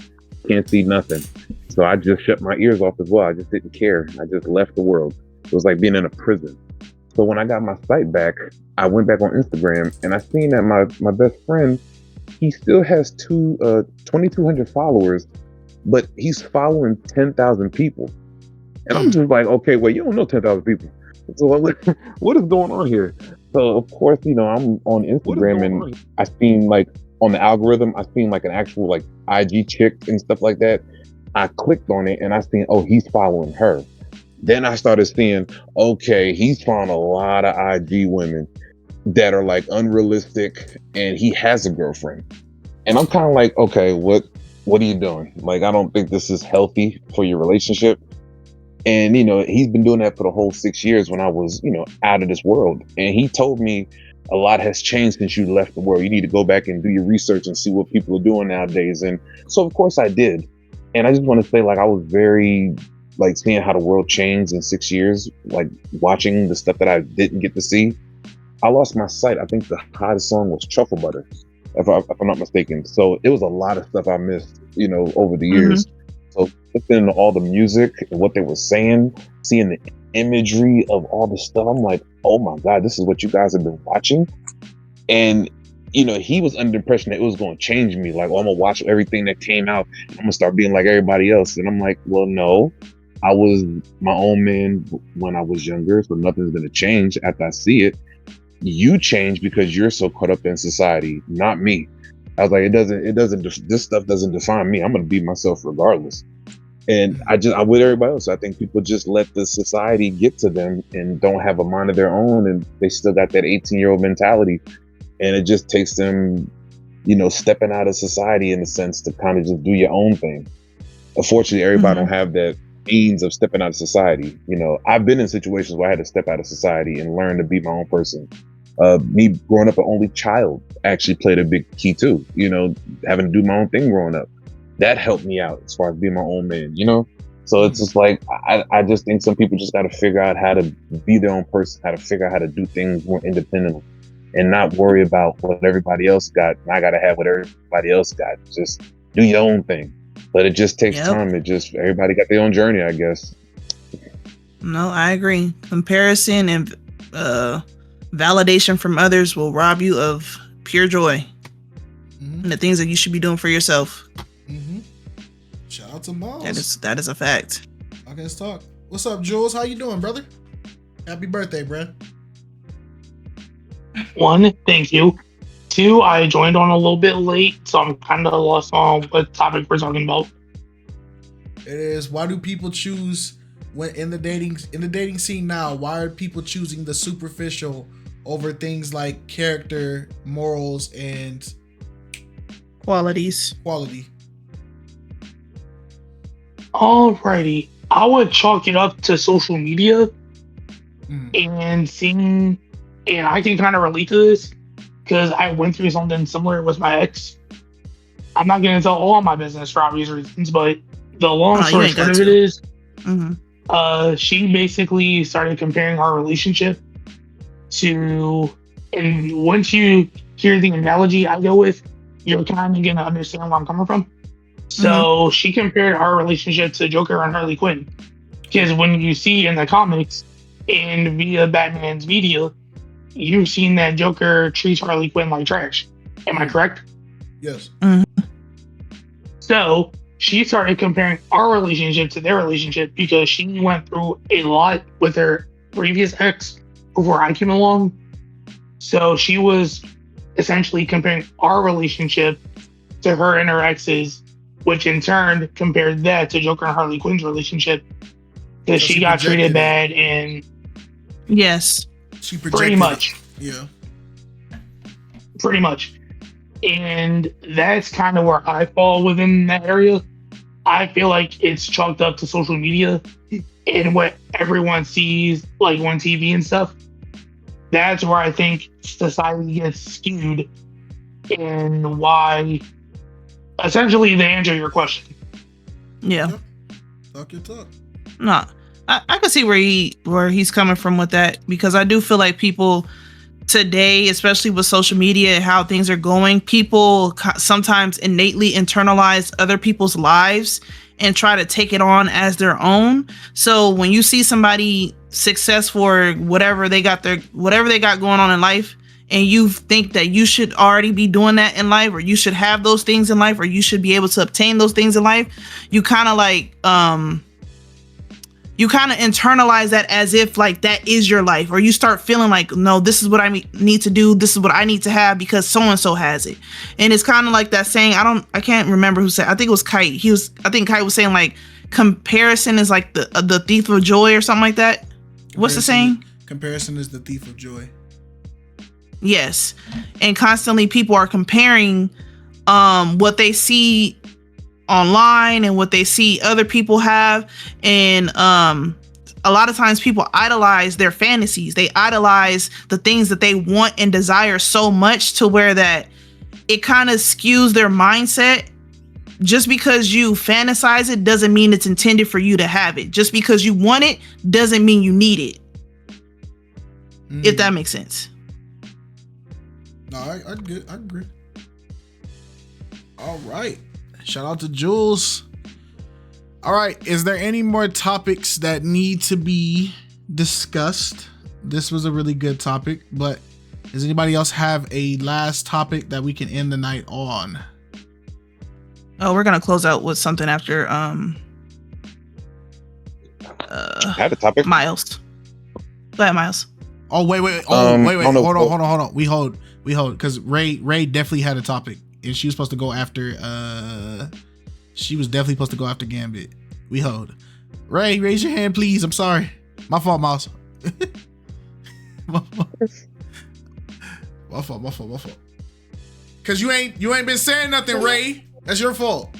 Can't see nothing. So I just shut my ears off as well. I just didn't care. I just left the world. It was like being in a prison. So when I got my sight back, I went back on Instagram and I seen that my best friend, he still has 2,200 followers, but he's following 10,000 people. And I'm just like, okay, well, you don't know 10,000 people. So what is going on here? So of course, I'm on Instagram and I seen like on the algorithm, I seen like an actual like IG chick and stuff like that. I clicked on it and I seen, oh, he's following her. Then I started seeing, okay, he's following a lot of IG women that are like unrealistic and he has a girlfriend. And I'm kind of like, okay, what are you doing? Like, I don't think this is healthy for your relationship. And, he's been doing that for the whole 6 years when I was, out of this world. And he told me a lot has changed since you left the world. You need to go back and do your research and see what people are doing nowadays. And so, of course, I did. And I just want to say, like, I was very, like, seeing how the world changed in 6 years, like, watching the stuff that I didn't get to see. I lost my sight. I think the hottest song was Truffle Butter, if I'm not mistaken. So it was a lot of stuff I missed, over the years. So listening to all the music and what they were saying, seeing the imagery of all the stuff, I'm like, oh my God, this is what you guys have been watching. And, he was under the impression that it was going to change me. Like, oh, I'm going to watch everything that came out. I'm going to start being like everybody else. And I'm like, well, no, I was my own man when I was younger. So nothing's going to change after I see it. You change because you're so caught up in society, not me. I was like, this stuff doesn't define me. I'm going to be myself regardless. And I'm with everybody else. I think people just let the society get to them and don't have a mind of their own. And they still got that 18-year-old mentality. And it just takes them, stepping out of society in a sense to kind of just do your own thing. Unfortunately, everybody don't have that means of stepping out of society. I've been in situations where I had to step out of society and learn to be my own person. Me growing up an only child actually played a big key too, having to do my own thing growing up. That helped me out as far as being my own man, So it's just like, I just think some people just got to figure out how to be their own person, how to figure out how to do things more independently and not worry about what everybody else got. I got to have what everybody else got. Just do your own thing. But it just takes time. Everybody got their own journey, I guess. No, I agree. Comparison and validation from others will rob you of pure joy and the things that you should be doing for yourself. Shout out to Miles. That is a fact. Okay, let's talk. What's up, Jules? How you doing, brother? Happy birthday, bro. 1, thank you. 2, I joined on a little bit late, so I'm kind of lost on what topic we're talking about. It is, why do people choose when in the dating scene now? Why are people choosing the superficial over things like character, morals, and quality? Alrighty, I would chalk it up to social media and seeing, and I can kind of relate to this because I went through something similar with my ex. I'm not going to tell all my business for obvious reasons, but the long story short of it is, she basically started comparing our relationship to, and once you hear the analogy I go with, you're kind of going to understand where I'm coming from. So she compared our relationship to Joker and Harley Quinn. Because when you see in the comics and via Batman's media, you've seen that Joker treats Harley Quinn like trash. Am I correct? Yes. So she started comparing our relationship to their relationship because she went through a lot with her previous ex before I came along. So she was essentially comparing our relationship to her and her ex's, which in turn compared that to Joker and Harley Quinn's relationship because So she she got treated projected it. bad and Yes. She pretty projected much. it. Yeah. Pretty much. And that's kind of where I fall within that area. I feel like it's chalked up to social media and what everyone sees, like on TV and stuff. That's where I think society gets skewed and why, essentially, to answer your question. Yeah. Talk your talk. No, I can see where he's coming from with that, because I do feel like people today, especially with social media and how things are going, people sometimes innately internalize other people's lives and try to take it on as their own. So when you see somebody successful or whatever they got going on in life, and you think that you should already be doing that in life, or you should have those things in life, or you should be able to obtain those things in life, you kind of like you kind of internalize that as if like that is your life, or you start feeling like, no, this is what I need to do. This is what I need to have because so-and-so has it. And it's kind of like that saying, I can't remember who said, I think it was Kite. I think Kite was saying like comparison is like the thief of joy or something like that. What's the saying? Comparison is the thief of joy. Yes. And constantly people are comparing what they see online and what they see other people have, and a lot of times people idolize their fantasies. They idolize the things that they want and desire so much to where that it kind of skews their mindset. Just because you fantasize it doesn't mean it's intended for you to have it. Just because you want it doesn't mean you need it. If that makes sense. No, I agree. All right. Shout out to Jules. All right. Is there any more topics that need to be discussed? This was a really good topic, but does anybody else have a last topic that we can end the night on? Oh, we're gonna close out with something after I had a topic. Miles. Go ahead, Miles. Oh, wait. Wait. Hold on. We hold. Because Ray definitely had a topic, and she was supposed to go after. She was definitely supposed to go after Gambit. We hold. Ray, raise your hand, please. I'm sorry. My fault, Miles. My fault. Cause you ain't been saying nothing, Ray. That's your fault.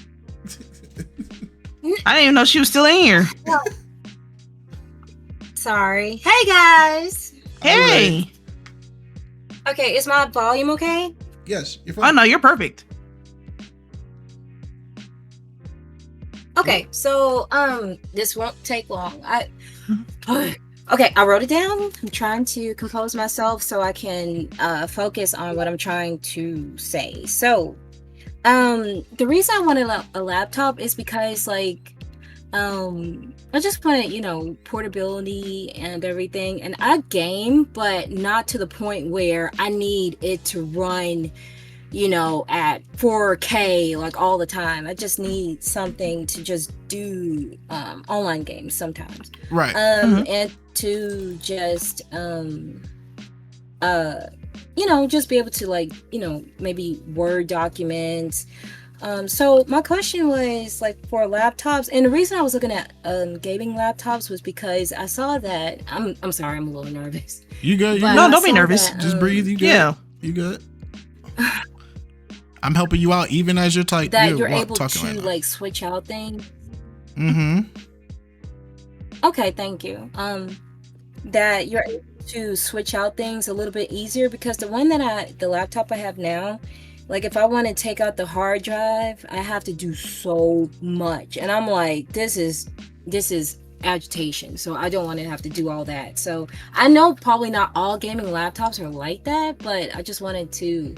I didn't even know she was still in here. Sorry. Hey guys. Hey. Okay, is my volume okay? Yes, you're fine. Oh no, you're perfect. Okay, so this won't take long. Okay, I wrote it down. I'm trying to compose myself so I can focus on what I'm trying to say. So, the reason I wanted a laptop is because like I just wanted, portability and everything. And I game, but not to the point where I need it to run, at 4K like all the time. I just need something to just do online games sometimes. Right. And to just just be able to maybe Word documents. So my question was like for laptops, and the reason I was looking at gaming laptops was because I saw that I'm sorry, I'm a little nervous. You good? No, don't be nervous. Just breathe. You good? Yeah. You good? I'm helping you out even as you're typing. That you're able to like switch out things. Mm-hmm. Okay, thank you. That you're able to switch out things a little bit easier, because the laptop I have now, like if I want to take out the hard drive, I have to do so much, and I'm like, this is agitation, so I don't want to have to do all that. So I know probably not all gaming laptops are like that, but I just wanted to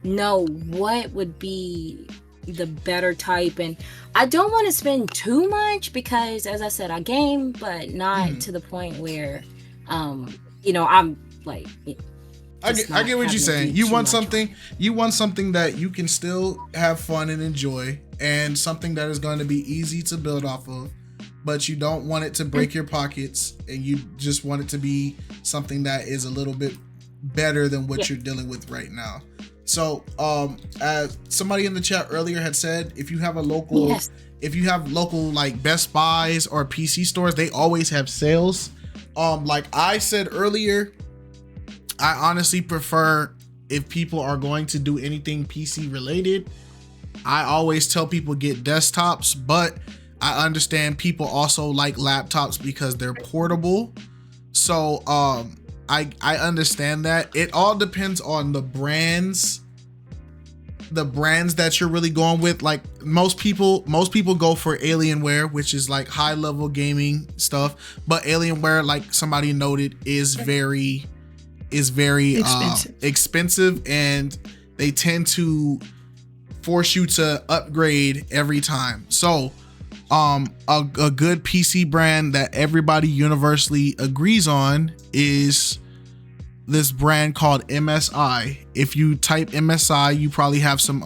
know what would be the better type. And I don't want to spend too much because, as I said, I game, but not to the point where I'm like, I get what you're saying. You want something that you can still have fun and enjoy, and something that is going to be easy to build off of, but you don't want it to break your pockets, and you just want it to be something that is a little bit better than what you're dealing with right now. So, as somebody in the chat earlier had said, if you have local like Best Buys or PC stores, they always have sales. Like I said earlier, I honestly prefer, if people are going to do anything PC related, I always tell people get desktops, but I understand people also like laptops because they're portable. So I understand that. It all depends on the brands that you're really going with. Like most people go for Alienware, which is like high level gaming stuff, but Alienware, like somebody noted, is very expensive, and they tend to force you to upgrade every time. So a good PC brand that everybody universally agrees on is this brand called MSI. If you type MSI, you probably have some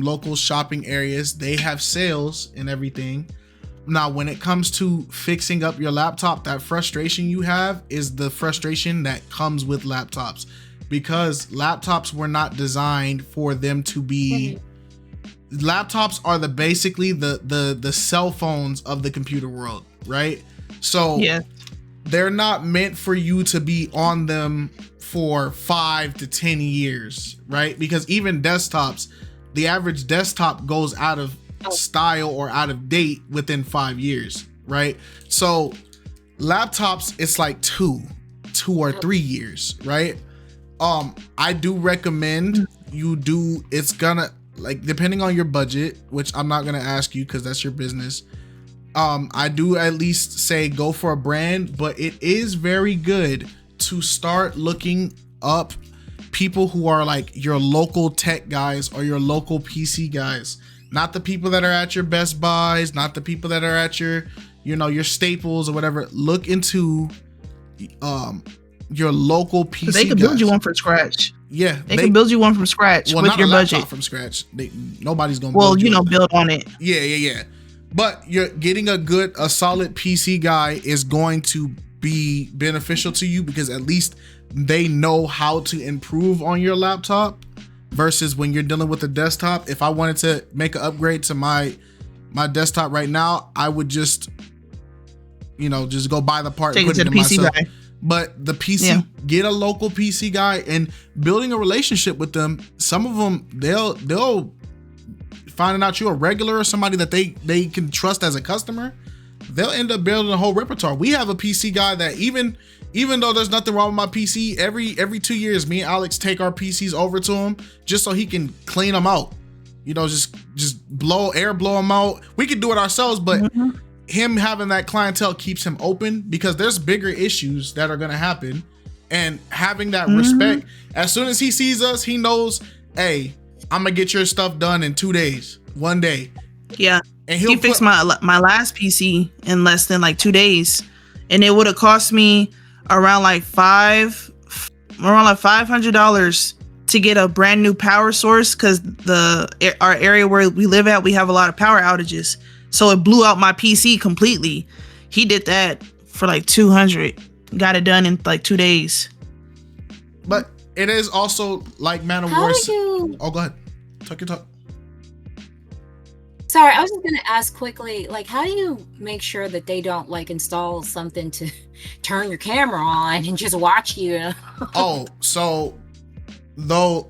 local shopping areas. They have sales and everything. Now, when it comes to fixing up your laptop, that frustration you have is the frustration that comes with laptops, because laptops were not designed for them to be. Laptops are basically the cell phones of the computer world, right? So they're not meant for you to be on them for 5 to 10 years, right? Because even desktops, the average desktop goes out of style or out of date within 5 years, right? So laptops, it's like two or 3 years, right? I do recommend you do, it's gonna, like, depending on your budget, which I'm not gonna ask you because that's your business. I do at least say go for a brand, but it is very good to start looking up people who are like your local tech guys or your local PC guys, not the people that are at your Best Buys, not the people that are at your, your Staples or whatever. Look into your local PC. They can build you one from scratch. Yeah, they can build you one from scratch with your budget. From scratch. Nobody's gonna. Well, build on it. Yeah. But you're getting a solid PC guy is going to be beneficial to you, because at least they know how to improve on your laptop, versus when you're dealing with a desktop. If I wanted to make an upgrade to my desktop right now, I would just go buy the part and put it in myself. Guy. But the PC, get a local PC guy, and building a relationship with them. Some of them, they'll finding out you're a regular or somebody that they can trust as a customer, they'll end up building a whole repertoire. We have a PC guy that even though there's nothing wrong with my PC, every 2 years, me and Alex take our PCs over to him just so he can clean them out. Just blow them out. We could do it ourselves, but him having that clientele keeps him open, because there's bigger issues that are going to happen, and having that respect. As soon as he sees us, he knows, hey, I'm gonna get your stuff done in 2 days, 1 day. Yeah, and he fixed my last PC in less than like 2 days, and it would have cost me around like $500 to get a brand new power source, because our area where we live at, we have a lot of power outages. So it blew out my PC completely. He did that for like $200. Got it done in like 2 days. But it is also like Man of War. Oh, go ahead. Talk your talk. Sorry, I was just gonna ask quickly, like, how do you make sure that they don't like install something to turn your camera on and just watch you? Oh, so though,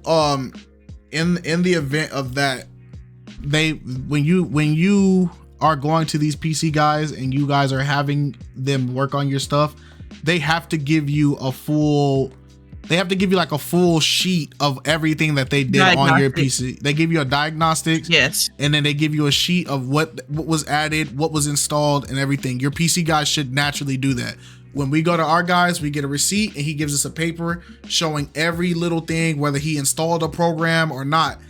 in the event of that, when you are going to these PC guys and you guys are having them work on your stuff, they have to give you a full sheet of everything that they did on your PC. They give you a diagnostics. Yes. And then they give you a sheet of what was added, what was installed, and everything. Your PC guys should naturally do that. When we go to our guys, we get a receipt and he gives us a paper showing every little thing, whether he installed a program or not.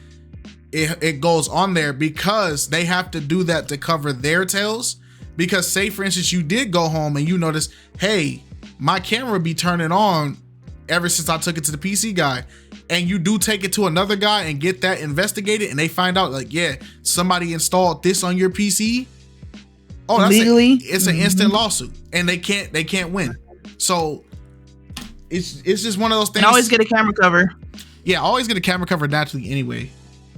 It goes on there, because they have to do that to cover their tails. Because say, for instance, you did go home and you notice, hey, my camera be turning on ever since I took it to the PC guy. And you do take it to another guy and get that investigated, and they find out like, yeah, somebody installed this on your PC. Oh, that's legally, it's an instant lawsuit, and they can't win. So it's just one of those things. And always get a camera cover. Yeah, always get a camera cover naturally anyway.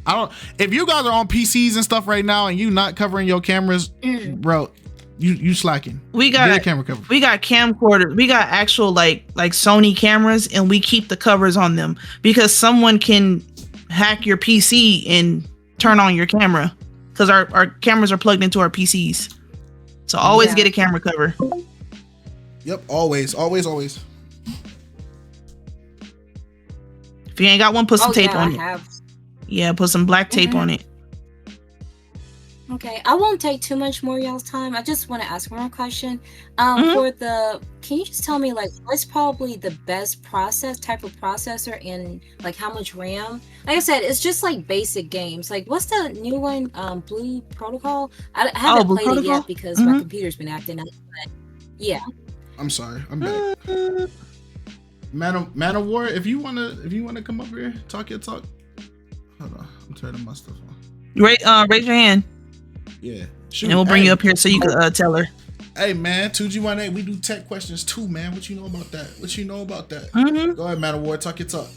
If you guys are on PCs and stuff right now and you not covering your cameras, bro, you slacking. We got get a camera cover. We got camcorders. We got actual like Sony cameras, and we keep the covers on them because someone can hack your PC and turn on your camera because our cameras are plugged into our PCs. So always get a camera cover. Yep, always. If you ain't got one, put some tape on it. Yeah, put some black tape on it. Okay, I won't take too much more of y'all's time. I just want to ask one more question. Can you just tell me like what's probably the best type of processor and like how much RAM? Like I said, it's just like basic games. Like what's the new one? Blue Protocol? I haven't played it yet because my computer's been acting up. But yeah. I'm sorry. I'm back. Man of War, if you wanna come up here, talk your talk. Hold on, I'm turning my stuff on. Raise your hand. Yeah, and we'll bring you up here so you can tell her. Hey man, 2G18, we do tech questions too, man. What you know about that? Go ahead, Man of War, talk your talk.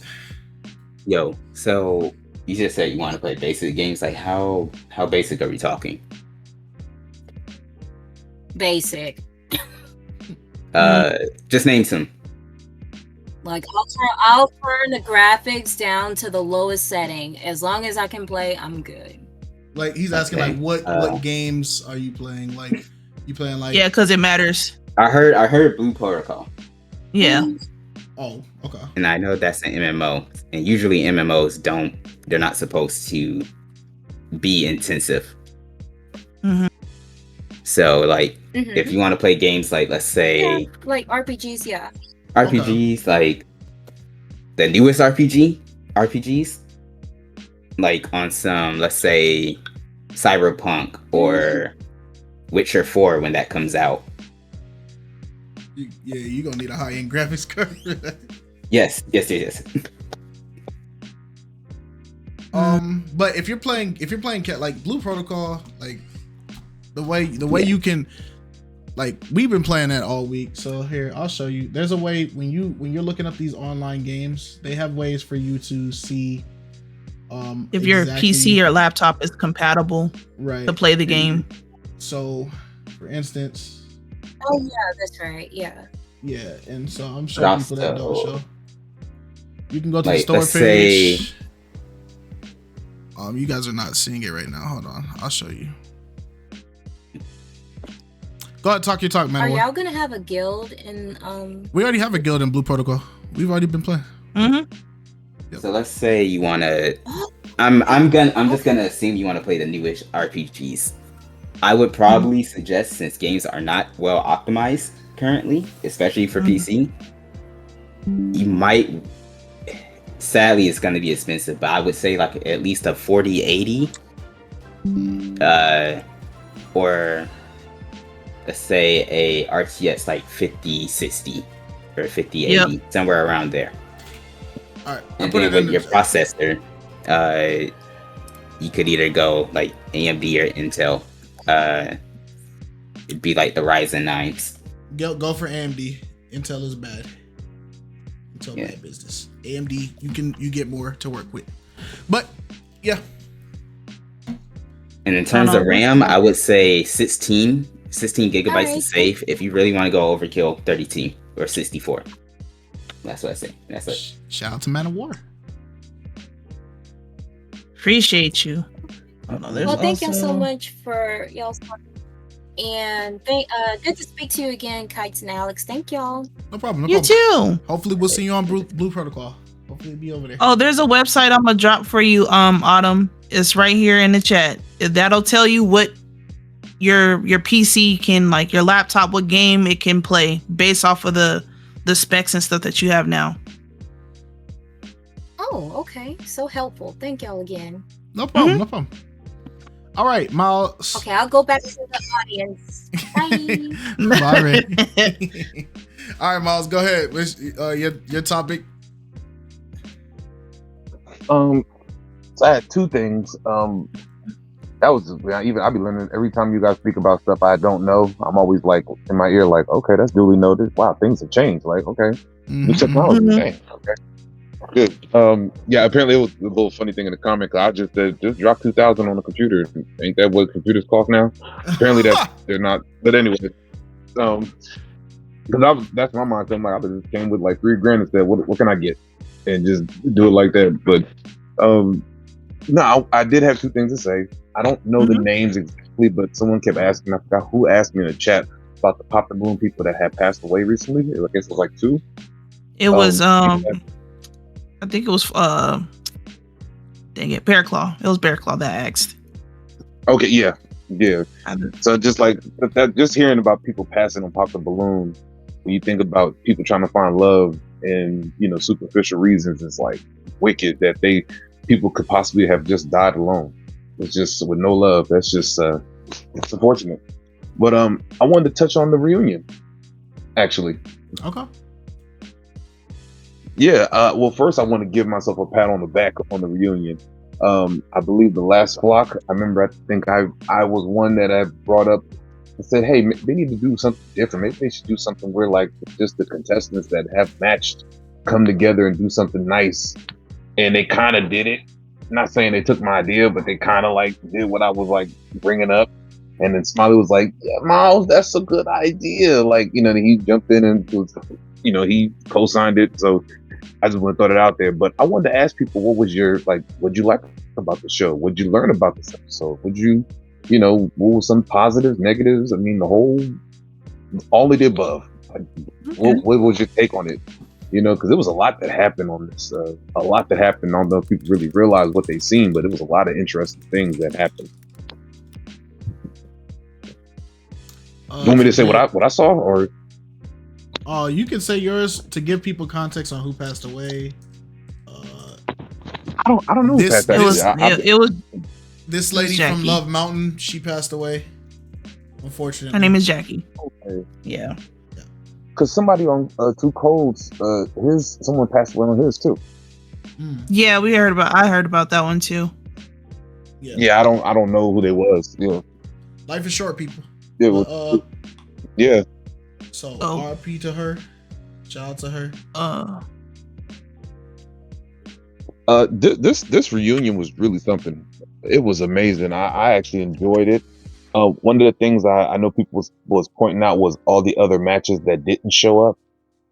Yo, so you just said you want to play basic games. Like how basic are we talking? Basic. Just name some. Like I'll turn the graphics down to the lowest setting. As long as I can play, I'm good. Like he's asking like what games are you playing? Like you playing like because it matters. I heard Blue Protocol. Yeah. Oh, okay. And I know that's an MMO, and usually MMOs they're not supposed to be intensive. So like if you want to play games like let's say like RPGs, RPGs like the newest RPGs like on some let's say Cyberpunk or Witcher 4 when that comes out. You're gonna need a high-end graphics card. Yes. But if you're playing like Blue Protocol, like the way you can, like we've been playing that all week. So here, I'll show you. There's a way when you're looking up these online games, they have ways for you to see if your PC or laptop is compatible to play the game. So for instance, oh yeah, that's right, yeah, and so I'm showing people that don't show. You can go to the store let's page. You guys are not seeing it right now. Hold on, I'll show you. Go ahead, talk your talk, man. Are y'all gonna have a guild in We already have a guild in Blue Protocol. We've already been playing. Yep. So let's say you wanna I'm just gonna assume you wanna play the newish RPGs. I would probably suggest, since games are not well optimized currently, especially for PC, you might, sadly it's gonna be expensive, but I would say like at least a 4080 or let's say a RTX like 5060 or 5080, somewhere around there. All right, and then with your processor, you could either go like AMD or Intel. It'd be like the Ryzen 9s. Go for AMD. Intel is bad. Intel bad business. AMD, you get more to work with. But yeah. And in terms of RAM, I would say 16 gigabytes is safe. If you really want to go overkill, 32 or 64. That's what I say. That's it. Shout out to Man of War. Appreciate you. Well, thank y'all so much for y'all's time. And good to speak to you again, KiteZz and Alex. Thank y'all. No problem. You too. Hopefully we'll see you on Blue Protocol. Hopefully be over there. Oh, there's a website I'm gonna drop for you, Autumn. It's right here in the chat. That'll tell you what your PC can, like your laptop, what game it can play based off of the specs and stuff that you have now. Oh, okay. So helpful. Thank y'all again. No problem. No problem. All right, Miles. Okay, I'll go back to the audience. Bye. Bye, Ray. All right, Miles, go ahead. Your topic. So I had two things. That was I be learning every time you guys speak about stuff I don't know. I'm always like in my ear, like, okay, that's duly noted. Wow, things have changed. Like, okay, new technology. Dang, okay, good. Yeah, apparently it was a little funny thing in the comment. I just said just drop 2,000 on the computer. Ain't that what computers cost now? Apparently they're not. But anyway, because that's my mindset. I'm like, I just came with like $3,000 and said, what can I get, and just do it like that. But no, I did have two things to say. I don't know the names exactly, but someone kept asking. I forgot who asked me in the chat about the Pop the Balloon people that had passed away recently. I guess it was like two. It was I think it was dang it, Bear Claw. It was Bear Claw that asked. Okay, yeah. So just like that, just hearing about people passing on Pop the Balloon, when you think about people trying to find love and superficial reasons, it's like wicked that people could possibly have just died alone. It's just with no love. That's just it's unfortunate. But I wanted to touch on the reunion, actually. Okay. Yeah. Well, first I want to give myself a pat on the back on the reunion. I believe the last flock. I remember. I think I was one that I brought up and said, "Hey, they need to do something different. Maybe they should do something where like just the contestants that have matched come together and do something nice." And they kind of did it. Not saying they took my idea, but they kind of like did what I was like bringing up. And then Smiley was like, "Yeah, Miles, that's a good idea." Like, he jumped in and was, he co-signed it. So I just want to throw that out there. But I wanted to ask people, what was your what'd you like about the show? What'd you learn about this episode? Would you, what was some positives, negatives? I mean, all of the above. Like, what was your take on it? Because it was a lot that happened on this. A lot that happened. I don't know if people really realize what they've seen, but it was a lot of interesting things that happened. You want me to say what I saw, or? You can say yours to give people context on who passed away. I don't know who passed away. It was this lady from Love Mountain. She passed away. Unfortunately, her name is Jackie. Okay. Yeah. Because somebody on Two Codes, someone passed away on his too. Yeah, I heard about that one too. Yeah, I don't know who they was. Yeah. Life is short, people. Yeah. Yeah. So RP to her. Shout out to her. This reunion was really something. It was amazing. I actually enjoyed it. One of the things I know people was pointing out was all the other matches that didn't show up.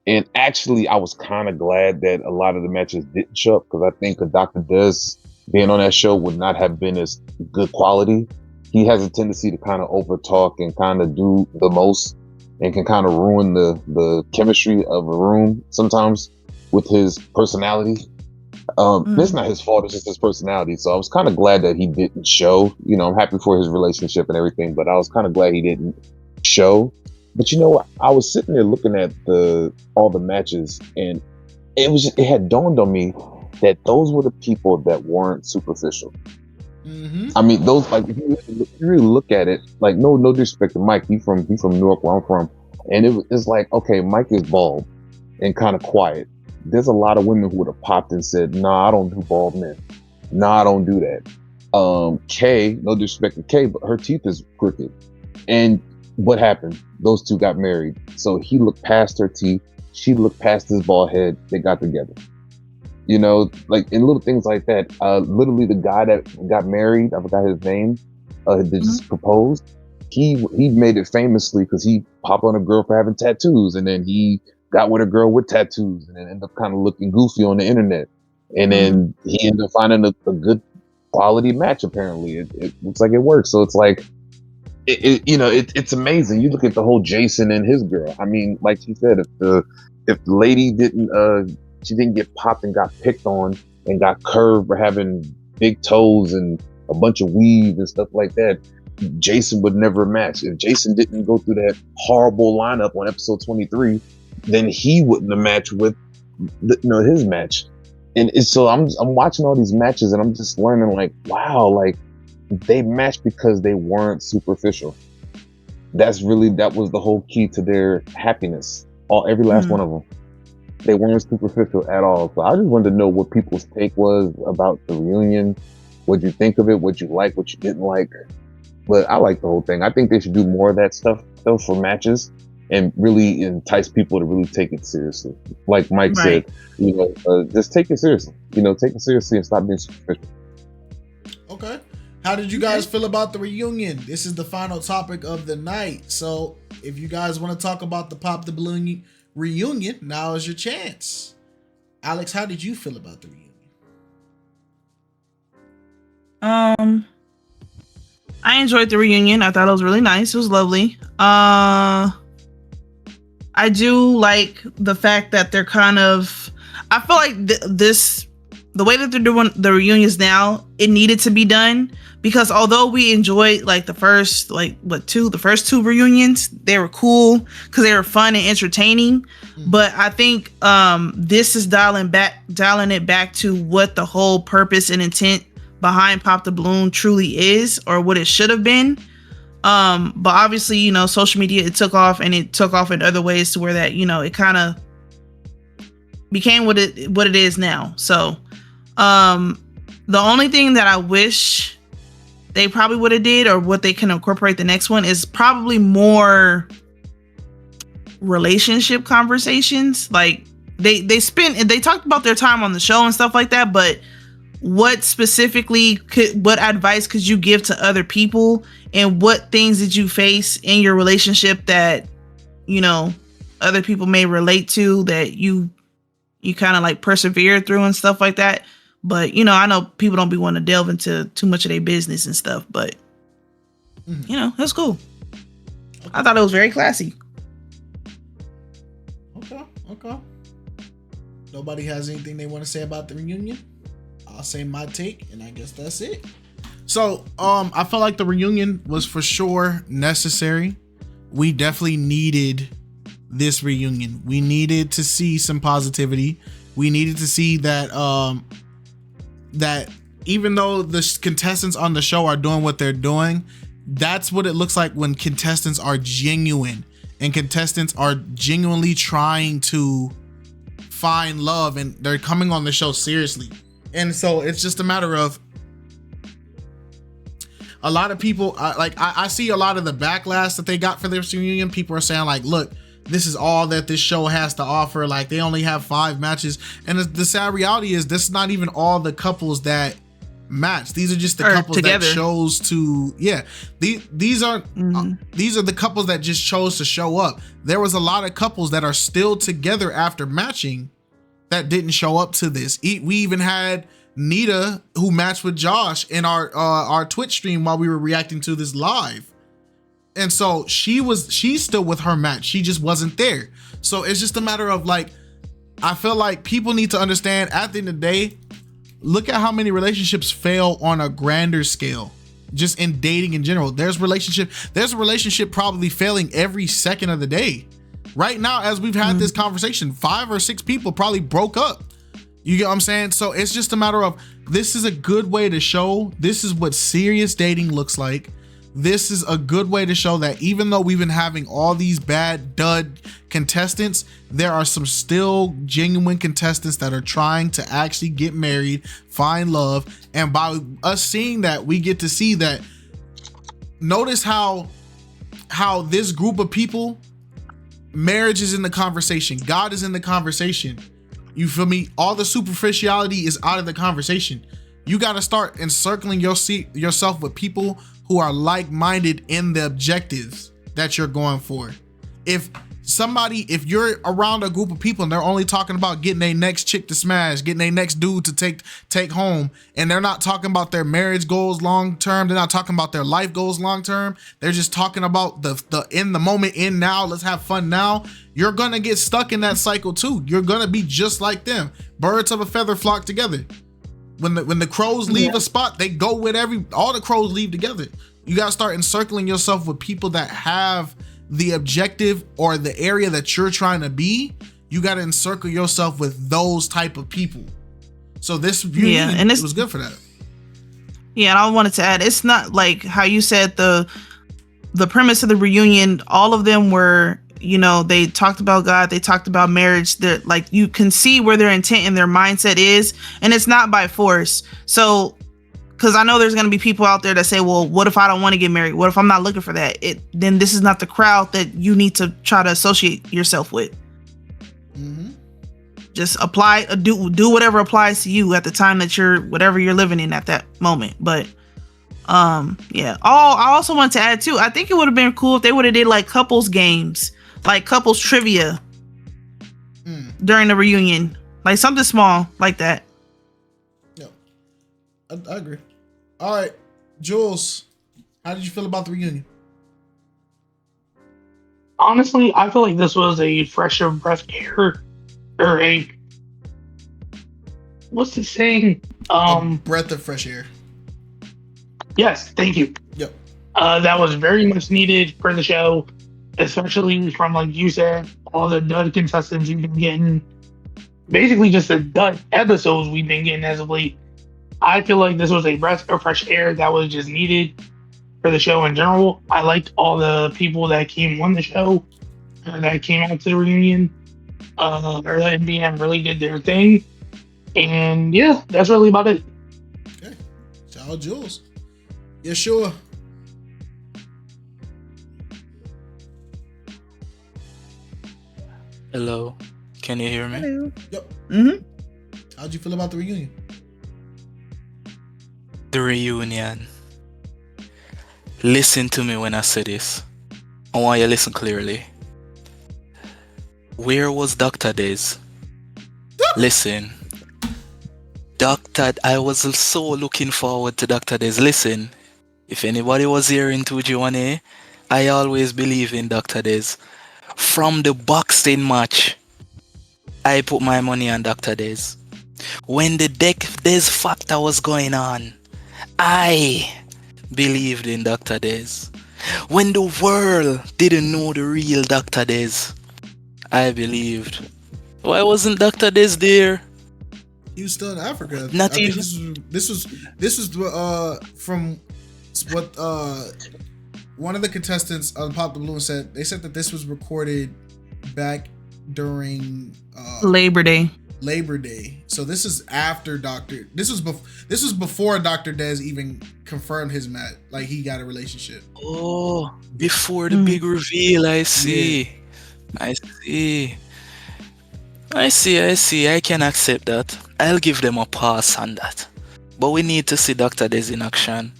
And actually, I was kind of glad that a lot of the matches didn't show up, because I think Dr. Dez being on that show would not have been as good quality. He has a tendency to kind of overtalk and kind of do the most, and can kind of ruin the chemistry of a room sometimes with his personality. It's not his fault, it's just his personality. So I was kind of glad that he didn't show. I'm happy for his relationship and everything, but I was kind of glad he didn't show. But I was sitting there looking at all the matches, and it had dawned on me that those were the people that weren't superficial. I mean, those, like, if you really look at it, like, no disrespect to Mike, he's from Newark, where I'm from, and it's like, okay, Mike is bald and kind of quiet. There's a lot of women who would have popped and said, "Nah, I don't do bald men. Nah, I don't do that." Kay, no disrespect to Kay, but her teeth is crooked. And what happened? Those two got married. So he looked past her teeth. She looked past his bald head. They got together. Like in little things like that. Literally, the guy that got married, I forgot his name, that just proposed. He made it famously because he popped on a girl for having tattoos, and then he got with a girl with tattoos, and then ended up kind of looking goofy on the internet. And then he ended up finding a good quality match. Apparently, it looks like it works. So it's like, it's amazing. You look at the whole Jason and his girl. I mean, like she said, if the lady didn't get popped and got picked on and got curved for having big toes and a bunch of weave and stuff like that, Jason would never match. If Jason didn't go through that horrible lineup on episode 23, then he wouldn't have matched with his match. And so I'm watching all these matches and I'm just learning, like, wow, like, they matched because they weren't superficial. That was the whole key to their happiness. every last one of them. They weren't superficial at all. So I just wanted to know what people's take was about the reunion. What'd you think of it? What you like? What you didn't like? But I like the whole thing. I think they should do more of that stuff though for matches and really entice people to really take it seriously. Like Mike said, just take it seriously. Take it seriously and stop being superficial. Okay. How did you guys feel about the reunion? This is the final topic of the night. So if you guys want to talk about the Pop the Balloon reunion, now is your chance. Alex, how did you feel about the reunion? I enjoyed the reunion. I thought it was really nice. It was lovely. I do like the fact that they're kind of, I feel like the way that they're doing the reunions now, it needed to be done, because although we enjoyed like the first two reunions, they were cool because they were fun and entertaining. But I think this is dialing it back to what the whole purpose and intent behind Pop the Balloon truly is, or what it should have been. But obviously, social media, it took off in other ways to where that, it kind of became what it is now. So the only thing that I wish they probably would have did, or what they can incorporate the next one, is probably more relationship conversations. Like they talked about their time on the show and stuff like that, but what advice could you give to other people, and what things did you face in your relationship that other people may relate to, that you kind of like persevered through and stuff like that. But I know people don't be wanting to delve into too much of their business and stuff, but that's cool. Okay. I thought it was very classy. Okay. Nobody has anything they want to say about the reunion? I'll say my take, and I guess that's it. So, I felt like the reunion was for sure necessary. We definitely needed this reunion. We needed to see some positivity. We needed to see that that even though the contestants on the show are doing what they're doing, that's what it looks like when contestants are genuine, and contestants are genuinely trying to find love, and they're coming on the show seriously. And so it's just a matter of a lot of people, I see a lot of the backlash that they got for this reunion. People are saying like, look, this is all that this show has to offer. Like, they only have 5 matches. And the sad reality is this is not even all the couples that match. These are just the couples together that chose to, these are the couples that just chose to show up. There was a lot of couples that are still together after matching that didn't show up to this. We even had Nita, who matched with Josh in our Twitch stream while we were reacting to this live. And so she's still with her match. She just wasn't there. So it's just a matter of like, I feel like people need to understand, at the end of the day, look at how many relationships fail on a grander scale, just in dating in general. There's a relationship probably failing every second of the day. Right now, as we've had this conversation, 5 or 6 people probably broke up. You get what I'm saying? So it's just a matter of, this is a good way to show this is what serious dating looks like. This is a good way to show that even though we've been having all these bad dud contestants, there are some still genuine contestants that are trying to actually get married, find love. And by us seeing that, we get to see that. Notice how this group of people, marriage is in the conversation. God is in the conversation. You feel me? All the superficiality is out of the conversation. You got to start encircling yourself with people who are like-minded in the objectives that you're going for. If you're around a group of people and they're only talking about getting their next chick to smash, getting their next dude to take home, and they're not talking about their marriage goals long-term, they're not talking about their life goals long-term, they're just talking about the in the moment, in now, let's have fun now, you're gonna get stuck in that cycle too. You're gonna be just like them. Birds of a feather flock together. When the crows leave a spot, they go with all the crows leave together. You gotta start encircling yourself with people that have the objective or the area that you're trying to be. You gotta encircle yourself with those type of people. So this reunion, and it was good for that. Yeah, and I wanted to add, it's not like how you said the premise of the reunion, all of them were you know, they talked about God, they talked about marriage. They're like, you can see where their intent and their mindset is, and it's not by force. So, because I know there's going to be people out there that say, well, what if I don't want to get married? What if I'm not looking for that? Then this is not the crowd that you need to try to associate yourself with. Mm-hmm. Just apply, do whatever applies to you at the time that whatever you're living in at that moment. But yeah. Oh, I also want to add too, I think it would have been cool if they would have did like couples games, like couples trivia during the reunion, like something small like that. Yeah, I agree. All right, Jules, how did you feel about the reunion? Honestly, I feel like this was a fresh of breath air, or a, what's the saying? A breath of fresh air. Yes, thank you. Yep. That was very much needed for the show, especially from, like you said, all the dud contestants you've been getting. Basically, just the dud episodes we've been getting as of late. I feel like this was a breath of fresh air that was just needed for the show in general. I liked all the people that came on the show, that came out to the reunion. Or the NBM really did their thing. And yeah, that's really about it. Okay. Shout out Jules. Yeah, sure. Hello. Can you hear me? Hello. Yep. Mm-hmm. How'd you feel about the reunion? The reunion. Listen to me when I say this. I want you to listen clearly. Where was Dr. Dez? Listen. I was so looking forward to Dr. Dez. Listen, if anybody was here in 2G1A, I always believe in Dr. Dez. From the boxing match, I put my money on Dr. Dez. When the Dez factor was going on, I believed in Dr. Dez. When the world didn't know the real Dr. Dez, I believed. Why wasn't Dr. Dez there? He was still in Africa. Not even. This was from what one of the contestants on Pop the Balloon said. They said that this was recorded back during Labor Day. So this is after This was before Dr. Dez even confirmed his mat. Like he got a relationship. Oh, before the big reveal. I see. Yeah. I see. I can accept that. I'll give them a pass on that. But we need to see Dr. Dez in action.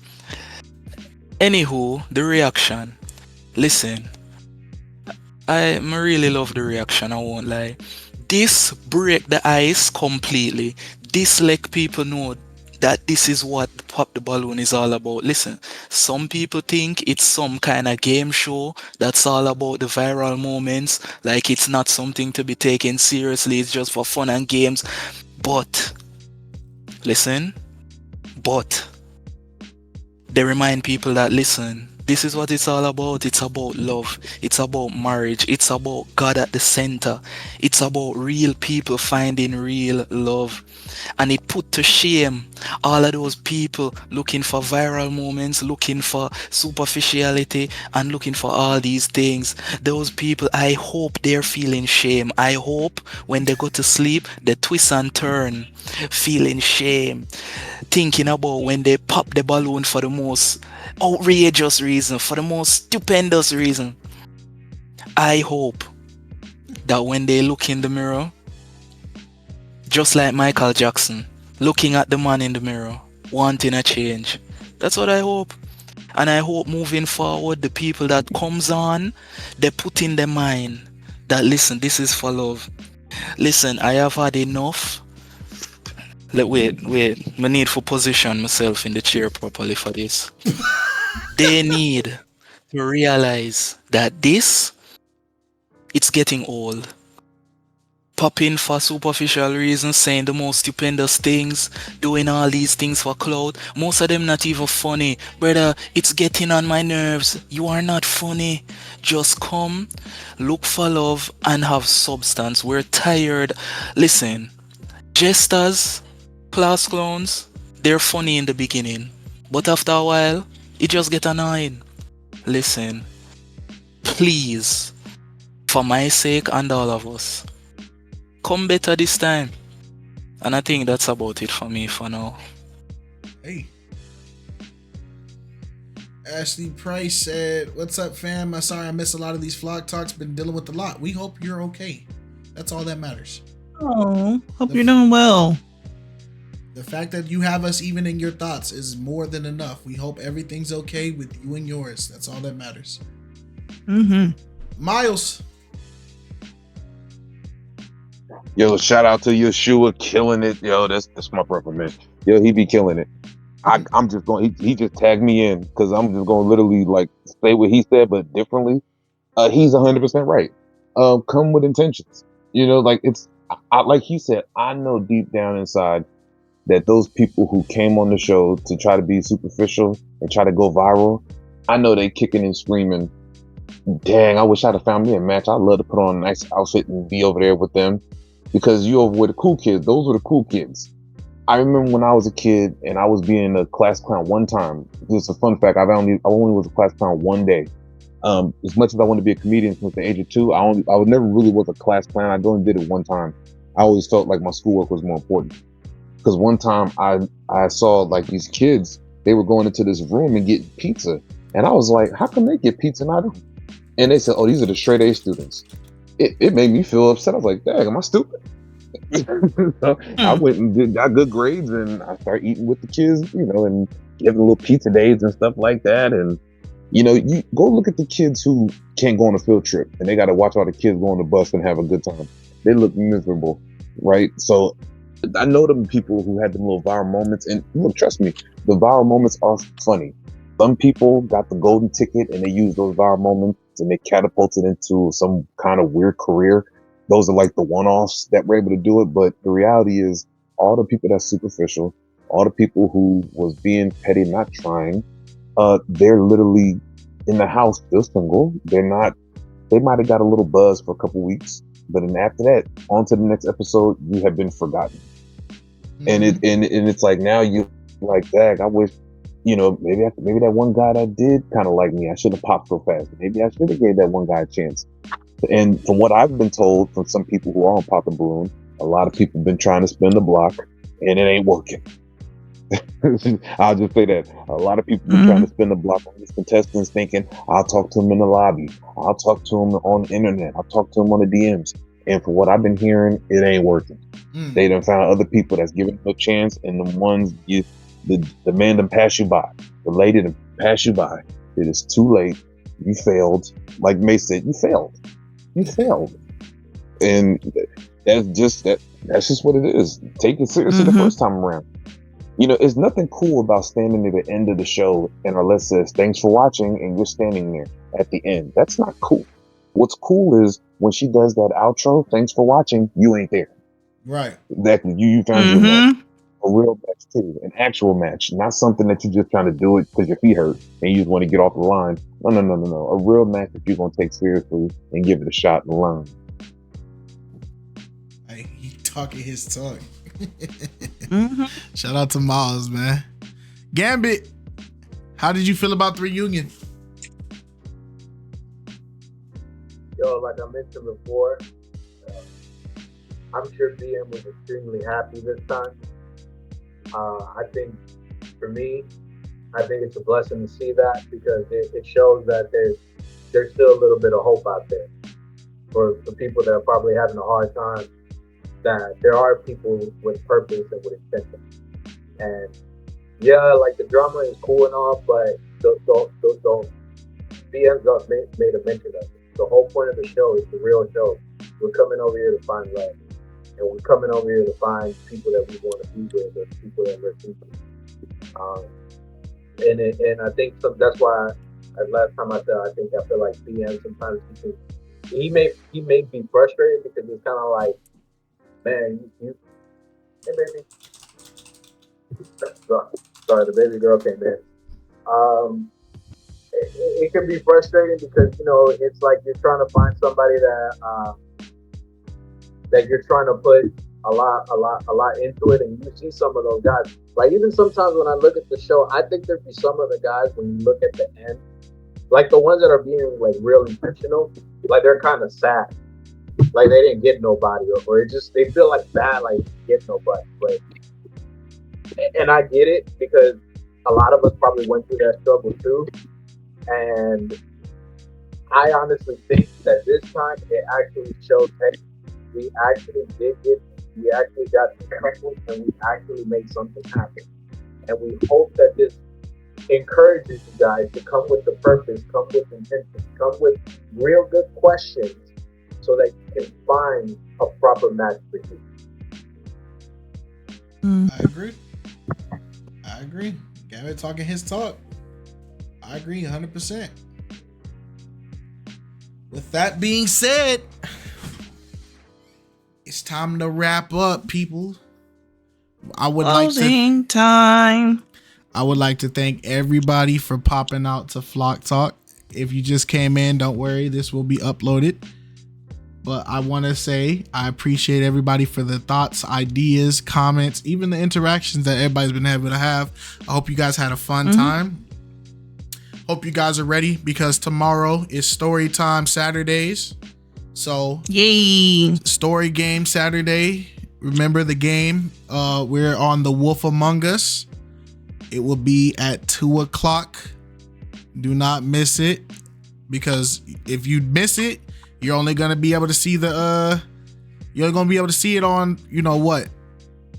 Anywho, the reaction. Listen, I really love the reaction, I won't lie. This break the ice completely. This let people know that this is what Pop the Balloon is all about. Listen, some people think it's some kind of game show that's all about the viral moments, like it's not something to be taken seriously, it's just for fun and games. But listen, they remind people that, listen, this is what it's all about. It's about love. It's about marriage. It's about God at the center. It's about real people finding real love. And it put to shame all of those people looking for viral moments, looking for superficiality, and looking for all these things. Those people, I hope they're feeling shame. I hope when they go to sleep, they twist and turn, feeling shame, thinking about when they pop the balloon for the most outrageous reason, for the most stupendous reason. I hope that when they look in the mirror, just like Michael Jackson, looking at the man in the mirror, wanting a change. That's what I hope. And I hope moving forward, the people that comes on, they put in their mind that, listen, this is for love. Listen, I have had enough. Wait. I need to position myself in the chair properly for this. They need to realize that it's getting old. Popping for superficial reasons, saying the most stupendous things, doing all these things for clout. Most of them not even funny. Brother, it's getting on my nerves. You are not funny. Just come, look for love, and have substance. We're tired. Listen, jesters, class clowns, they're funny in the beginning. But after a while, it just get annoying. Listen, please, For my sake and all of us. Come better this time. And I think that's about it for me for now. Hey. Ashley Price said, "What's up, fam? I'm sorry I missed a lot of these vlog talks. Been dealing with a lot. We hope you're okay. That's all that matters." Oh, hope you're doing well. The fact that you have us even in your thoughts is more than enough. We hope everything's okay with you and yours. That's all that matters. Miles. Yo, shout out to Yeshua killing it. Yo, that's my brother, man. Yo, he be killing it. I'm just going. He just tagged me in because I'm just going to literally like say what he said, but differently. He's 100% right. Come with intentions. You know, like like he said. I know deep down inside that those people who came on the show to try to be superficial and try to go viral, I know they kicking and screaming. Dang, I wish I'd have found me a match. I'd love to put on a nice outfit and be over there with them because you over with the cool kids. Those were the cool kids. I remember when I was a kid and I was being a class clown one time. Just a fun fact: I only was a class clown one day. As much as I wanted to be a comedian since the age of 2, I never really was a class clown. I only did it one time. I always felt like my schoolwork was more important. Because one time I saw like these kids, they were going into this room and getting pizza, and I was like, how come they get pizza and I don't? And they said, oh, these are the straight A students. It made me feel upset. I was like, dang, am I stupid? So I went and got good grades, and I started eating with the kids, you know, and giving little pizza days and stuff like that. And you know, you go look at the kids who can't go on a field trip, and they got to watch all the kids go on the bus and have a good time. They look miserable, right? So I know them people who had them little viral moments, and look, trust me, the viral moments are funny. Some people got the golden ticket and they used those viral moments and they catapulted into some kind of weird career. Those are like the one-offs that were able to do it. But the reality is all the people that's superficial, all the people who was being petty, not trying, they're literally in the house, still single. They might have got a little buzz for a couple weeks, but then after that, on to the next episode, you have been forgotten. And it's like now you like, dang, I wish, you know, maybe that one guy that did kind of like me, I shouldn't have popped so fast. Maybe I should have gave that one guy a chance. And from what I've been told from some people who are on Pop the Balloon, a lot of people have been trying to spin the block, and it ain't working. I'll just say that a lot of people been trying to spin the block on these contestants, thinking I'll talk to them in the lobby, I'll talk to them on the internet, I'll talk to them on the DMs. And from what I've been hearing, it ain't working. They done found other people that's giving them a chance, and the ones the man done pass you by, the lady done pass you by. It is too late. You failed. Like May said, you failed. You failed. And that's just what it is. Take it seriously the first time around. You know, it's nothing cool about standing at the end of the show and Arlette says, thanks for watching, and you're standing there at the end. That's not cool. What's cool is when she does that outro, thanks for watching, you ain't there. Right. Exactly. You found your match. A real match too. An actual match. Not something that you're just trying to do it because your feet hurt and you just want to get off the line. No. A real match that you're going to take seriously and give it a shot and learn. Hey, he talking his talk. Shout out to Miles, man. Gambit, how did you feel about the reunion? Yo, like I mentioned before, I'm sure BM was extremely happy this time. I think for me, I think it's a blessing to see that because it shows that there's still a little bit of hope out there for people that are probably having a hard time, that there are people with purpose and with intention. And yeah, like the drama is cool and all, but the BM's made a mention of it. The whole point of the show is the real show. We're coming over here to find love. And we're coming over here to find people that we want to be with, or people that we're thinking. And I think that's why, as last time I said, I feel like BM sometimes he may be frustrated because it's kind of like, man, hey baby, sorry, the baby girl came in. It can be frustrating because, you know, it's like you're trying to find somebody that you're trying to put a lot into it, and you see some of those guys. Like even sometimes when I look at the show, I think there'd be some of the guys when you look at the end Like the ones that are being like real intentional, like they're kind of sad. Like they didn't get nobody, or it just they feel like bad, like get nobody. But and I get it because a lot of us probably went through that struggle too. And I honestly think that this time it actually showed that we actually did it. We actually got coupled and we actually made something happen. And we hope that this encourages you guys to come with the purpose, come with intention, come with real good questions so that you can find a proper match for you. I agree. I agree. Gavin talking his talk. I agree 100%. With that being said, it's time to wrap up, people. I would Closing time. I would like to thank everybody for popping out to Flock Talk. If you just came in, don't worry, this will be uploaded. But I want to say I appreciate everybody for the thoughts, ideas, comments, even the interactions that everybody's been able to have. I hope you guys had a fun time. Hope you guys are ready because tomorrow is story time Saturdays. So yay, story game Saturday. Remember the game. We're on The Wolf Among Us. It will be at 2:00. Do not miss it, because if you miss it, you're only gonna be able to see you're gonna be able to see it on, you know what,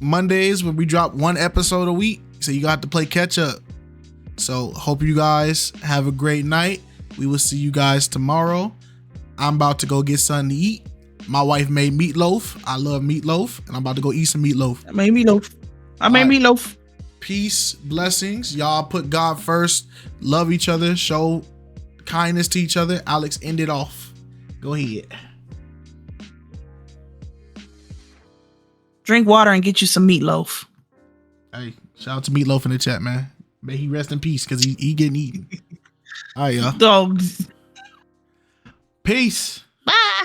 Mondays when we drop one episode a week. So you got to play catch up. So hope you guys have a great night. We will see you guys tomorrow. I'm about to go get something to eat. My wife made meatloaf. I love meatloaf, and I'm about to go eat some meatloaf. I made meatloaf. Meatloaf. Peace, blessings. Y'all put God first. Love each other. Show kindness to each other. Alex, end it off. Go ahead. Drink water and get you some meatloaf. Hey, shout out to Meatloaf in the chat, man. May he rest in peace, because he getting eaten. All right, y'all. Dogs. Peace. Bye.